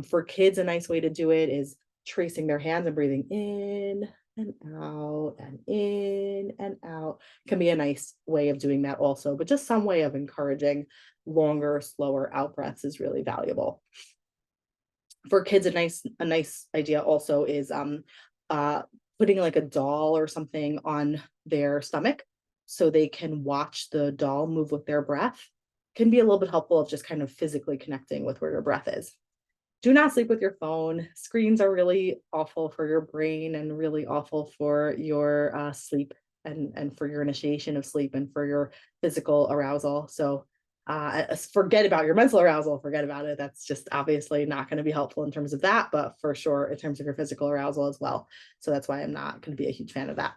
For kids, a nice way to do it is tracing their hands and breathing in and out and in and out. Can be a nice way of doing that also, but just some way of encouraging longer, slower out breaths is really valuable. For kids, a nice idea also is putting like a doll or something on their stomach so they can watch the doll move with their breath. Can be a little bit helpful of just kind of physically connecting with where your breath is. Do not sleep with your phone. Screens are really awful for your brain and really awful for your sleep and for your initiation of sleep and for your physical arousal. So forget about your mental arousal, forget about it. That's just obviously not going to be helpful in terms of that, but for sure in terms of your physical arousal as well. So that's why I'm not going to be a huge fan of that.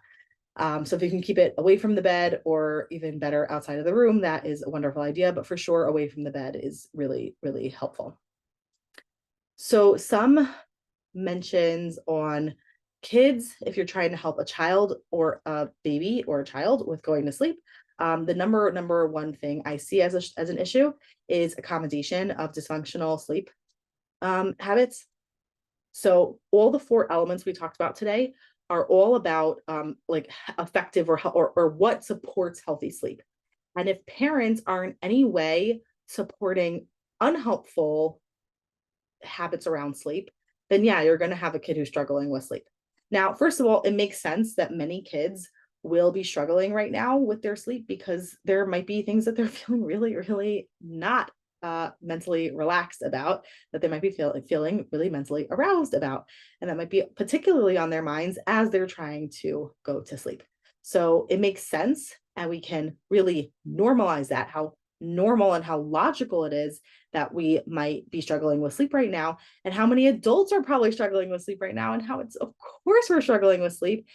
So if you can keep it away from the bed, or even better, outside of the room, that is a wonderful idea, but for sure away from the bed is really, really helpful. So some mentions on kids, if you're trying to help a child or a baby or a child with going to sleep, the number one thing I see as an issue is accommodation of dysfunctional sleep habits. So all the 4 elements we talked about today are all about like effective or what supports healthy sleep. And if parents are in any way supporting unhelpful habits around sleep, then yeah, you're going to have a kid who's struggling with sleep. Now, first of all, it makes sense that many kids will be struggling right now with their sleep because there might be things that they're feeling really, really not mentally relaxed about, that they might be feeling really mentally aroused about. And that might be particularly on their minds as they're trying to go to sleep. So it makes sense, and we can really normalize that, how normal and how logical it is that we might be struggling with sleep right now, and how many adults are probably struggling with sleep right now, and how it's, of course, we're struggling with sleep,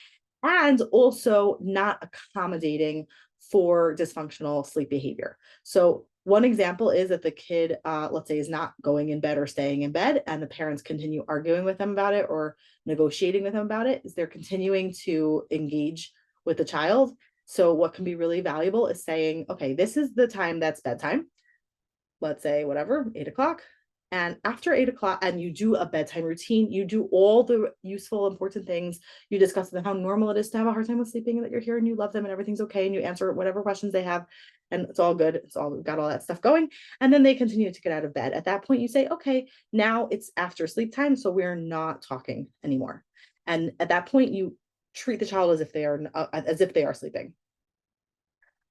and also not accommodating for dysfunctional sleep behavior. So one example is that the kid, let's say, is not going in bed or staying in bed, and the parents continue arguing with them about it or negotiating with them about it, is they're continuing to engage with the child. So what can be really valuable is saying, okay, this is the time that's bedtime. Let's say whatever, 8 o'clock. And after 8 o'clock, and you do a bedtime routine, you do all the useful, important things. You discuss with them how normal it is to have a hard time with sleeping, and that you're here and you love them and everything's okay. And you answer whatever questions they have, and it's all good. It's all, we've got all that stuff going. And then they continue to get out of bed. At that point, you say, okay, now it's after sleep time, so we're not talking anymore. And at that point, you treat the child as if they are sleeping.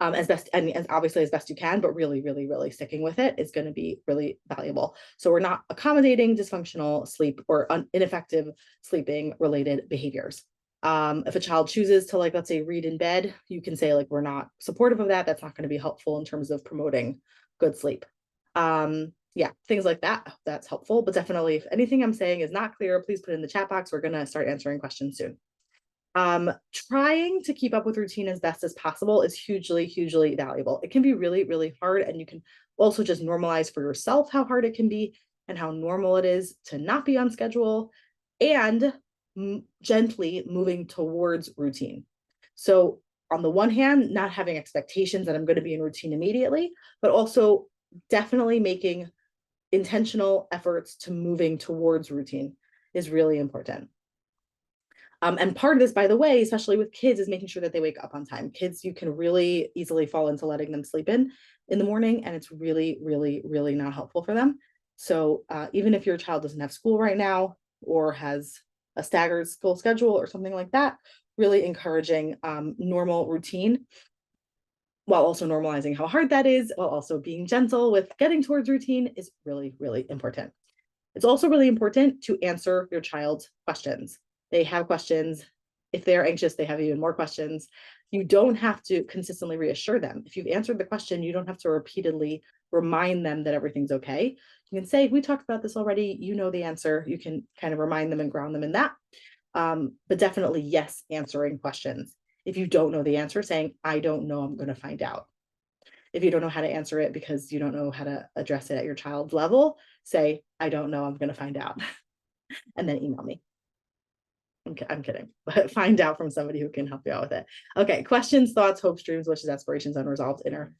As best, and as obviously as best you can, but really, really, really sticking with it is going to be really valuable. So we're not accommodating dysfunctional sleep or ineffective sleeping related behaviors. If a child chooses to, like, let's say, read in bed, you can say, like, we're not supportive of that. That's not going to be helpful in terms of promoting good sleep. Yeah, things like that. That's helpful. But definitely, if anything I'm saying is not clear, please put it in the chat box. We're going to start answering questions soon. Trying to keep up with routine as best as possible is hugely, hugely valuable. It can be really, really hard. And you can also just normalize for yourself how hard it can be and how normal it is to not be on schedule, and gently moving towards routine. So on the one hand, not having expectations that I'm going to be in routine immediately, but also definitely making intentional efforts to moving towards routine is really important. And part of this, by the way, especially with kids, is making sure that they wake up on time. Kids, you can really easily fall into letting them sleep in the morning, and it's really, really, really not helpful for them. So even if your child doesn't have school right now or has a staggered school schedule or something like that, really encouraging normal routine, while also normalizing how hard that is, while also being gentle with getting towards routine, is really, really important. It's also really important to answer your child's questions. They have questions. If they're anxious, they have even more questions. You don't have to consistently reassure them. If you've answered the question, you don't have to repeatedly remind them that everything's okay. You can say, we talked about this already. You know the answer. You can kind of remind them and ground them in that. But definitely, yes, answering questions. If you don't know the answer, saying, I don't know, I'm going to find out. If you don't know how to answer it because you don't know how to address it at your child's level, say, I don't know, I'm going to find out. And then email me. I'm kidding, but find out from somebody who can help you out with it. Okay, questions, thoughts, hopes, dreams, wishes, aspirations, unresolved inner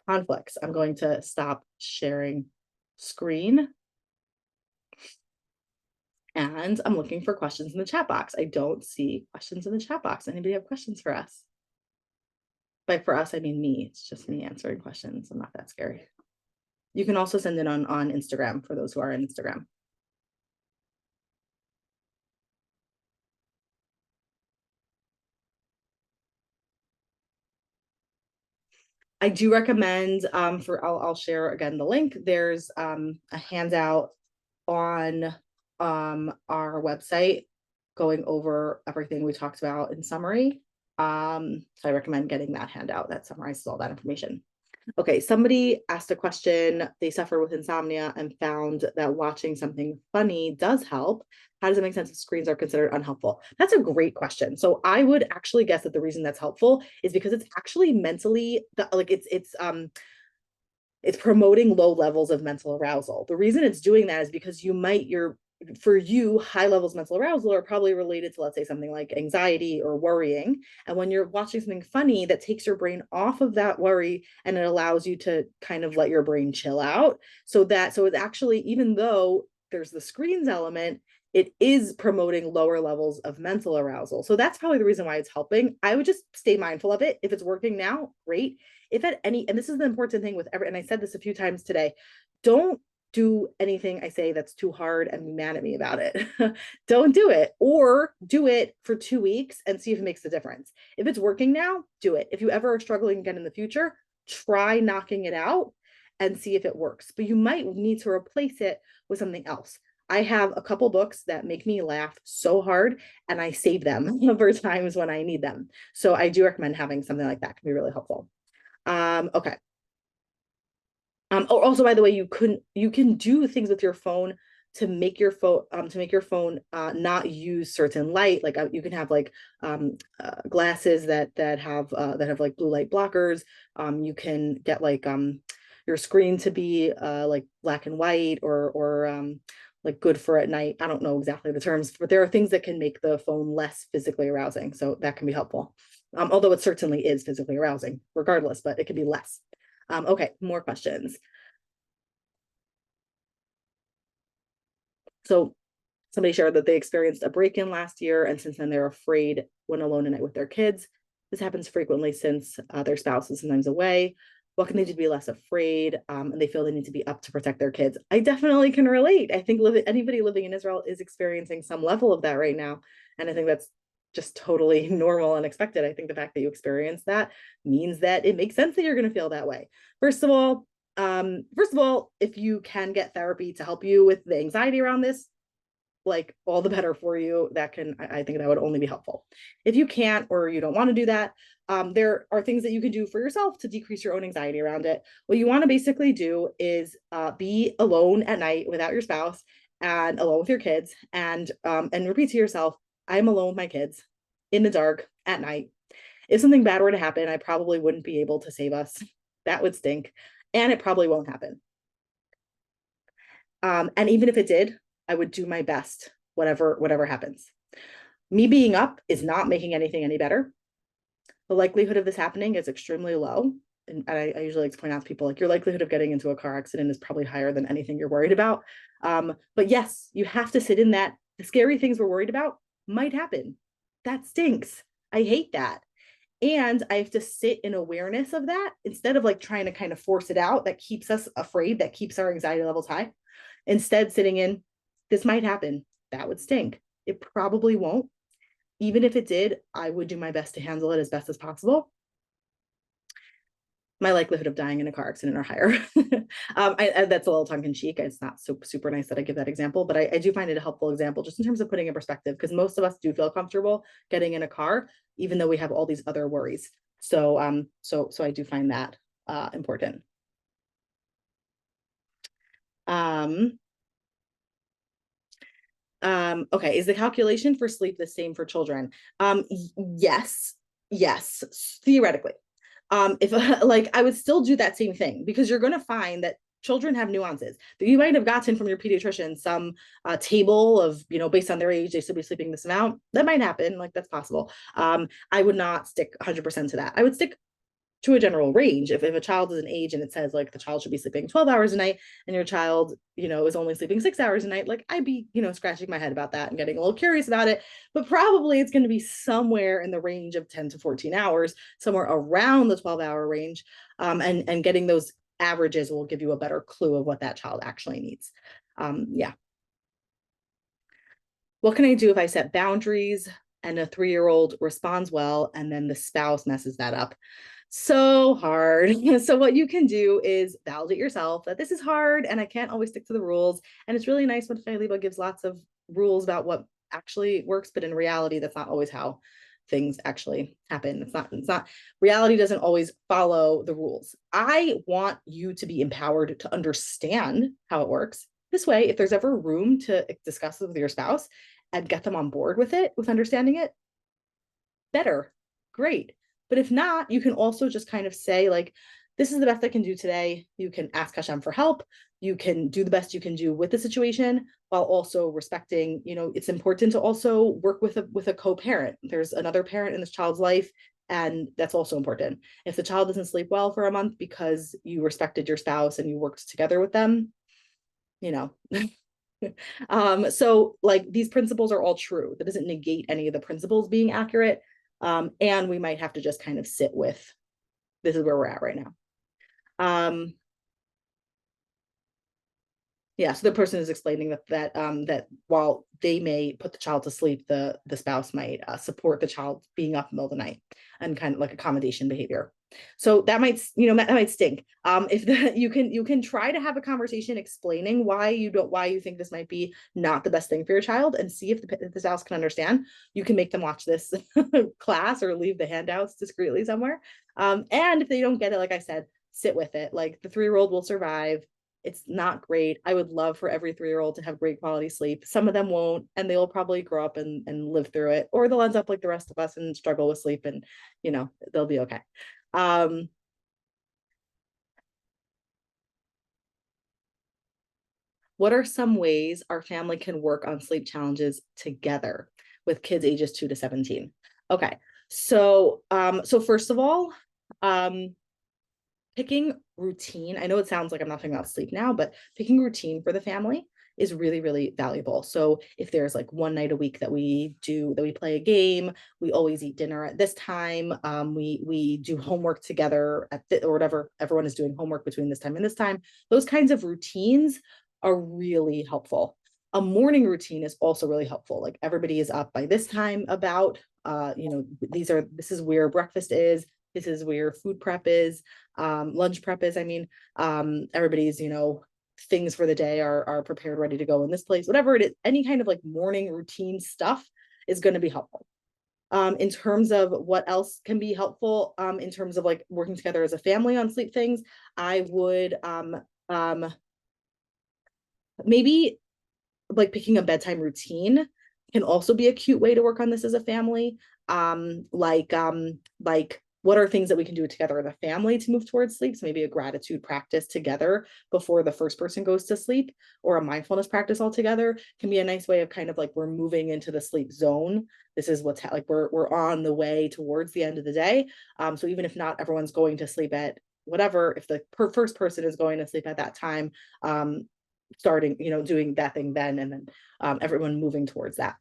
conflicts. I'm going to stop sharing screen. And I'm looking for questions in the chat box. I don't see questions in the chat box. Anybody have questions for us? By for us, I mean me. It's just me answering questions. I'm not that scary. You can also send it on Instagram for those who are on Instagram. I do recommend I'll share again the link. There's a handout on our website going over everything we talked about in summary. So I recommend getting that handout that summarizes all that information. Okay, somebody asked a question. They suffer with insomnia and found that watching something funny does help. How does it make sense if screens are considered unhelpful? That's a great question. So I would actually guess that the reason that's helpful is because it's actually mentally, like it's promoting low levels of mental arousal. The reason it's doing that is because for you, high levels of mental arousal are probably related to, let's say, something like anxiety or worrying. And when you're watching something funny, that takes your brain off of that worry and it allows you to kind of let your brain chill out. So it's actually, even though there's the screens element, it is promoting lower levels of mental arousal. So that's probably the reason why it's helping. I would just stay mindful of it. If it's working now, great. If at any, and this is the important thing with and I said this a few times today, don't do anything I say that's too hard and be mad at me about it. Don't do it, or do it for 2 weeks and see if it makes a difference. If it's working now, do it. If you ever are struggling again in the future, try knocking it out and see if it works. But you might need to replace it with something else. I have a couple books that make me laugh so hard, and I save them for times when I need them. So I do recommend having something like that. It can be really helpful. Okay. Also, by the way, you can do things with your phone to make your phone not use certain light. Like you can have like glasses that have like blue light blockers. You can get like your screen to be like black and white or like good for at night. I don't know exactly the terms, but there are things that can make the phone less physically arousing. So that can be helpful. Although it certainly is physically arousing regardless, but it can be less. Okay, more questions. So somebody shared that they experienced a break-in last year, and since then they're afraid when alone at night with their kids. This happens frequently since their spouse is sometimes away. What can they do to be less afraid? And they feel they need to be up to protect their kids. I definitely can relate. I think anybody living in Israel is experiencing some level of that right now. And I think that's just totally normal and expected. I think the fact that you experience that means that it makes sense that you're going to feel that way. First of all, if you can get therapy to help you with the anxiety around this, like all the better for you. I think that would only be helpful. If you can't or you don't want to do that, there are things that you can do for yourself to decrease your own anxiety around it. What you want to basically do is be alone at night without your spouse and alone with your kids, and repeat to yourself, I'm alone with my kids in the dark at night. If something bad were to happen, I probably wouldn't be able to save us. That would stink. And it probably won't happen. And even if it did, I would do my best, whatever happens. Me being up is not making anything any better. The likelihood of this happening is extremely low. And I usually point out to people, like, your likelihood of getting into a car accident is probably higher than anything you're worried about. But yes, you have to sit in that. The scary things we're worried about might happen. That stinks. I hate that. And I have to sit in awareness of that instead of like trying to kind of force it out. That keeps us afraid, that keeps our anxiety levels high. Instead, sitting in, this might happen. That would stink. It probably won't. Even if it did, I would do my best to handle it as best as possible. My likelihood of dying in a car accident are higher. That's a little tongue in cheek. It's not super nice that I give that example, but I do find it a helpful example just in terms of putting in perspective, because most of us do feel comfortable getting in a car, even though we have all these other worries. So I do find that important. Okay, is the calculation for sleep the same for children? Yes, theoretically. If like I would still do that same thing, because you're going to find that children have nuances that you might have gotten from your pediatrician, some table of, based on their age, they should be sleeping this amount. That might happen, like that's possible. I would not stick 100% to that. I would stick to a general range. If a child is an age and it says like the child should be sleeping 12 hours a night and your child, is only sleeping 6 hours a night, like I'd be, scratching my head about that and getting a little curious about it. But probably it's going to be somewhere in the range of 10 to 14 hours, somewhere around the 12-hour range. And getting those averages will give you a better clue of what that child actually needs. Yeah. What can I do if I set boundaries and a 3-year-old responds well and then the spouse messes that up? So hard. So what you can do is validate yourself that this is hard and I can't always stick to the rules. And it's really nice when Shailiba gives lots of rules about what actually works, but in reality, that's not always how things actually happen. It's not, reality doesn't always follow the rules. I want you to be empowered to understand how it works. This way, if there's ever room to discuss it with your spouse and get them on board with it, with understanding it, better, great. But if not, you can also just kind of say, like, this is the best I can do today. You can ask Hashem for help. You can do the best you can do with the situation, while also respecting, it's important to also work with a co-parent. There's another parent in this child's life, and that's also important. If the child doesn't sleep well for a month because you respected your spouse and you worked together with them, so like these principles are all true. That doesn't negate any of the principles being accurate. And we might have to just kind of sit with, this is where we're at right now. Yeah, so the person is explaining that while they may put the child to sleep, the spouse might support the child being up in the middle of the night, and kind of like accommodation behavior. So that might stink. If you can try to have a conversation explaining why you think this might be not the best thing for your child, and see if the spouse can understand. You can make them watch this class or leave the handouts discreetly somewhere. And if they don't get it, like I said, sit with it. Like the 3-year-old will survive. It's not great. I would love for every 3-year-old to have great quality sleep. Some of them won't, and they'll probably grow up and live through it, or they'll end up like the rest of us and struggle with sleep, and they'll be okay. What are some ways our family can work on sleep challenges together with kids ages 2 to 17? Okay, so first of all, picking routine. I know it sounds like I'm not talking about sleep now, but picking routine for the family is really, really valuable. So if there's like one night a week that we play a game, we always eat dinner at this time. We do homework together or whatever, everyone is doing homework between this time and this time. Those kinds of routines are really helpful. A morning routine is also really helpful. Like everybody is up by this time about, this is where breakfast is. This is where food prep is, lunch prep is, everybody's, things for the day are prepared, ready to go in this place, whatever it is, any kind of like morning routine stuff is going to be helpful. In terms of what else can be helpful, in terms of like working together as a family on sleep things, I would maybe like picking a bedtime routine can also be a cute way to work on this as a family. Like what are things that we can do together as a family to move towards sleep? So maybe a gratitude practice together before the first person goes to sleep, or a mindfulness practice all together can be a nice way of kind of like, we're moving into the sleep zone. This is what's like, we're on the way towards the end of the day. So even if not everyone's going to sleep at whatever, if the first person is going to sleep at that time, starting, doing that thing then, and then everyone moving towards that.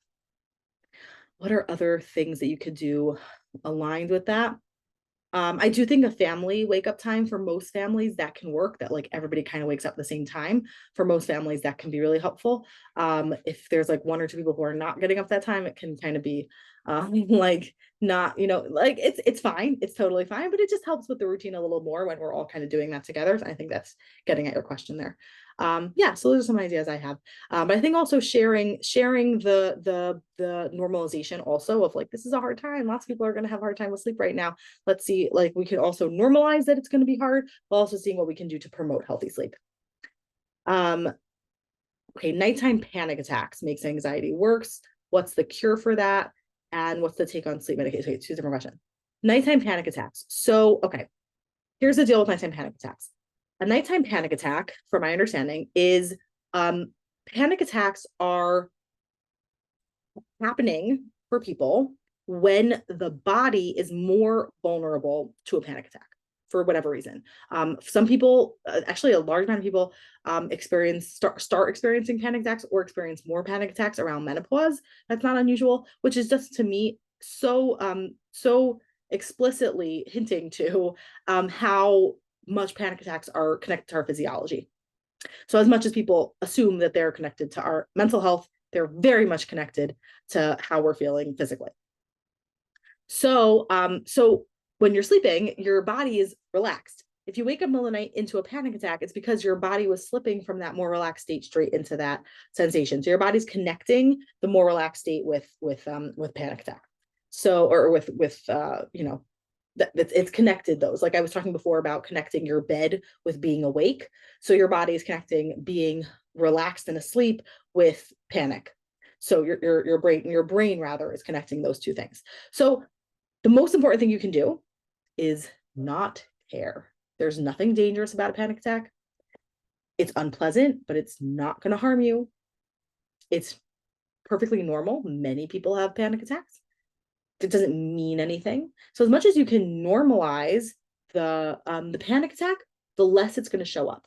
What are other things that you could do aligned with that? I do think a family wake up time, for most families that can work, that like everybody kind of wakes up at the same time. For most families that can be really helpful. If there's like one or two people who are not getting up that time, it can kind of be like not, like it's fine, it's totally fine, but it just helps with the routine a little more when we're all kind of doing that together. So I think that's getting at your question there. Yeah, so those are some ideas I have. But I think also sharing the normalization also of like, this is a hard time, lots of people are going to have a hard time with sleep right now. Let's see, like we could also normalize that it's going to be hard, but also seeing what we can do to promote healthy sleep. Okay, nighttime panic attacks makes anxiety worse. What's the cure for that? And what's the take on sleep medication? Okay, two different questions. Nighttime panic attacks. So, okay, here's the deal with nighttime panic attacks. A nighttime panic attack, from my understanding, is panic attacks are happening for people when the body is more vulnerable to a panic attack for whatever reason. Some people, actually a large amount of people, start experiencing panic attacks or experience more panic attacks around menopause. That's not unusual, which is just to me so explicitly hinting to how much panic attacks are connected to our physiology. So as much as people assume that they're connected to our mental health, they're very much connected to how we're feeling physically. So when you're sleeping, your body is relaxed. If you wake up in the middle of the night into a panic attack, it's because your body was slipping from that more relaxed state straight into that sensation. So your body's connecting the more relaxed state with panic attack. So, or with it's connected those. Like I was talking before about connecting your bed with being awake. So your body is connecting being relaxed and asleep with panic. So your brain rather is connecting those two things. So the most important thing you can do is not care. There's nothing dangerous about a panic attack. It's unpleasant, but it's not going to harm you. It's perfectly normal. Many people have panic attacks. It doesn't mean anything. So as much as you can normalize the panic attack, the less it's going to show up.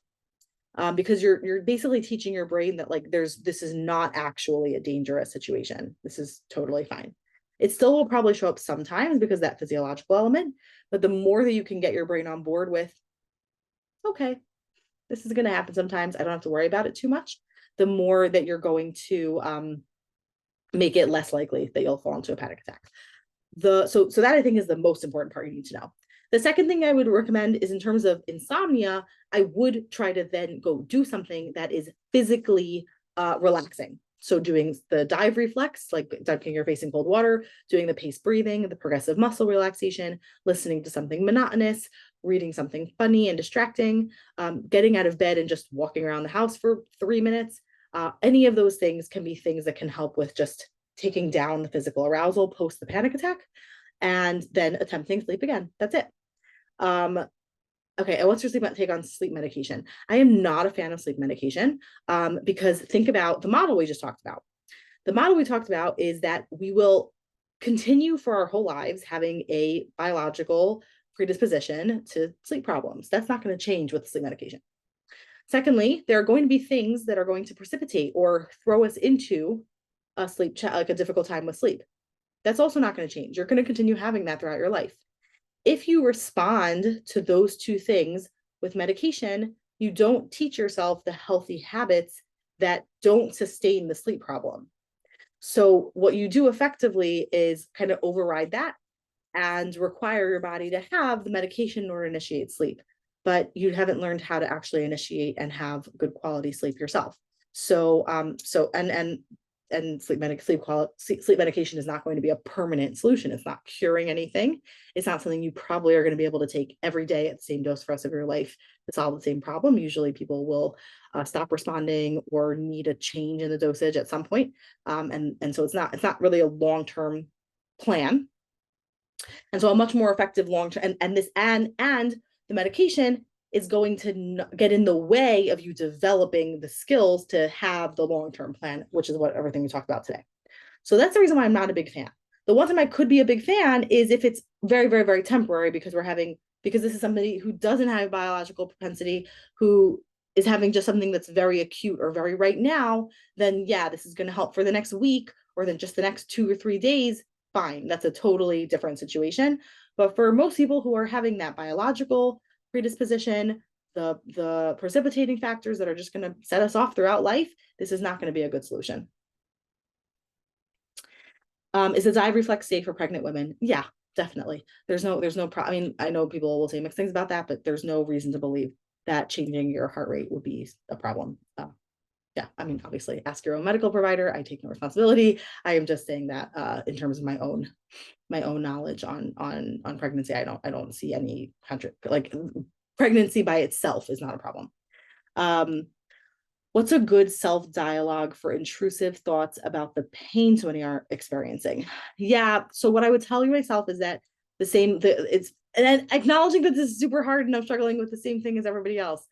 Because you're basically teaching your brain that like this is not actually a dangerous situation. This is totally fine. It still will probably show up sometimes because that physiological element, but the more that you can get your brain on board with, okay, this is going to happen sometimes, I don't have to worry about it too much, the more that you're going to make it less likely that you'll fall into a panic attack. So that I think is the most important part you need to know. The second thing I would recommend is, in terms of insomnia, I would try to then go do something that is physically relaxing. So doing the dive reflex, like dunking your face in cold water, doing the paced breathing, the progressive muscle relaxation, listening to something monotonous, reading something funny and distracting, getting out of bed and just walking around the house for 3 minutes. Any of those things can be things that can help with just taking down the physical arousal post the panic attack, and then attempting sleep again. That's it. Okay, and what's your take on sleep medication? I am not a fan of sleep medication because think about the model we just talked about. The model we talked about is that we will continue for our whole lives having a biological predisposition to sleep problems. That's not going to change with sleep medication. Secondly, there are going to be things that are going to precipitate or throw us into a sleep, like a difficult time with sleep. That's also not going to change. You're going to continue having that throughout your life. If you respond to those two things with medication, you don't teach yourself the healthy habits that don't sustain the sleep problem. So what you do effectively is kind of override that and require your body to have the medication in order to initiate sleep. But you haven't learned how to actually initiate and have good quality sleep yourself. So, sleep medication is not going to be a permanent solution. It's not curing anything. It's not something you probably are going to be able to take every day at the same dose for the rest of your life to solve the same problem. Usually people will stop responding or need a change in the dosage at some point. And so it's not really a long-term plan. And so a much more effective long-term, and the medication is going to get in the way of you developing the skills to have the long-term plan, which is what everything we talked about today. So that's the reason why I'm not a big fan. The one time I could be a big fan is if it's very, very, very temporary, because this is somebody who doesn't have a biological propensity, who is having just something that's very acute or very right now, then yeah, this is going to help for the next week or then just the next 2 or 3 days. Fine, that's a totally different situation. But for most people who are having that biological predisposition, the precipitating factors that are just going to set us off throughout life, this is not going to be a good solution. Is the dive reflex safe for pregnant women? Yeah, definitely. There's no I mean, I know people will say mixed things about that, but there's no reason to believe that changing your heart rate would be a problem. Yeah, I mean, obviously ask your own medical provider. I take no responsibility. I am just saying that in terms of my own knowledge on pregnancy, I don't see any like pregnancy by itself is not a problem. What's a good self-dialogue for intrusive thoughts about the pain so many are experiencing? Yeah, so what I would tell you myself is that it's and acknowledging that this is super hard and I'm struggling with the same thing as everybody else.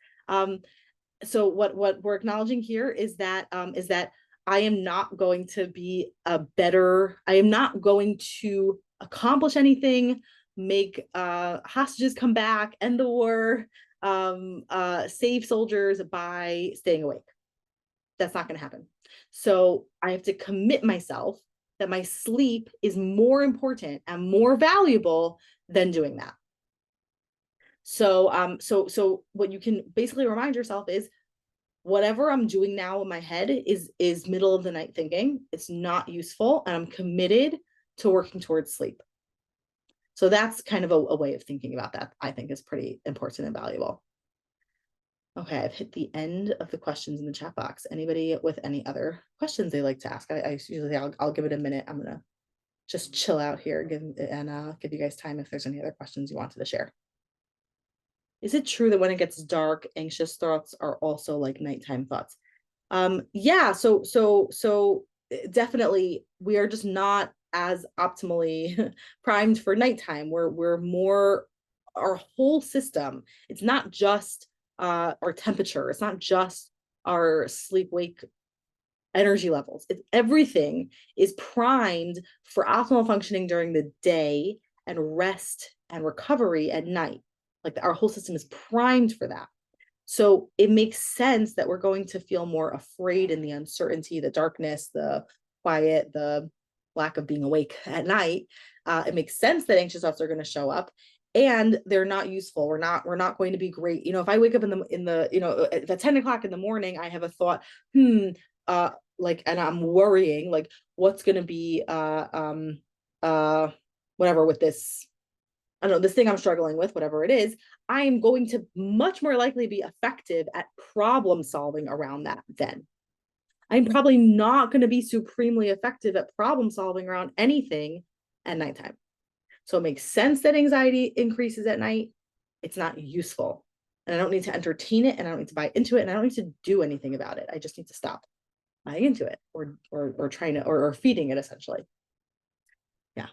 So what we're acknowledging here is that I am not going to be I am not going to accomplish anything, make hostages come back, end the war, save soldiers by staying awake. That's not going to happen. So I have to commit myself that my sleep is more important and more valuable than doing that. So what you can basically remind yourself is whatever I'm doing now in my head is middle of the night thinking. It's not useful, and I'm committed to working towards sleep. So that's kind of a way of thinking about that, I think, is pretty important and valuable. Okay, I've hit the end of the questions in the chat box. Anybody with any other questions they like to ask? I usually I'll give it a minute. I'm gonna just chill out here, give you guys time if there's any other questions you wanted to share. Is it true that when it gets dark, anxious thoughts are also like nighttime thoughts? Yeah, so definitely we are just not as optimally primed for nighttime. We're more our whole system. It's not just our temperature. It's not just our sleep wake energy levels. Everything is primed for optimal functioning during the day and rest and recovery at night. Like our whole system is primed for that. So it makes sense that we're going to feel more afraid in the uncertainty, the darkness, the quiet, the lack of being awake at night. It makes sense that anxious thoughts are going to show up, and they're not useful. We're not going to be great. If I wake up in the at 10 o'clock in the morning, I have a thought, and I'm worrying, like, what's going to be whatever with this. I don't know, this thing I'm struggling with, whatever it is, I'm going to much more likely be effective at problem solving around that then. I'm probably not going to be supremely effective at problem solving around anything at nighttime. So it makes sense that anxiety increases at night. It's not useful. And I don't need to entertain it, and I don't need to buy into it, and I don't need to do anything about it. I just need to stop buying into it or trying to or feeding it, essentially. Yeah.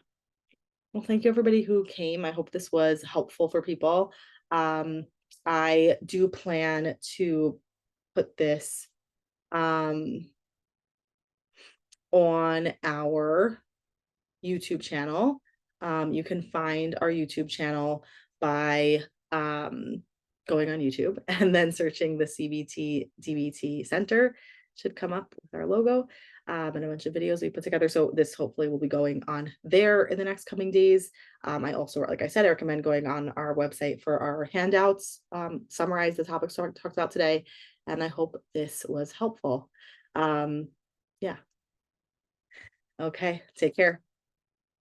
Well, thank you everybody who came. I hope this was helpful for people. I do plan to put this on our YouTube channel. You can find our YouTube channel by going on YouTube and then searching the CBT Center should come up with our logo, and a bunch of videos we put together. So this hopefully will be going on there in the next coming days. I also, like I said, I recommend going on our website for our handouts, summarize the topics talked about today, and I hope this was helpful. Yeah. Okay, take care.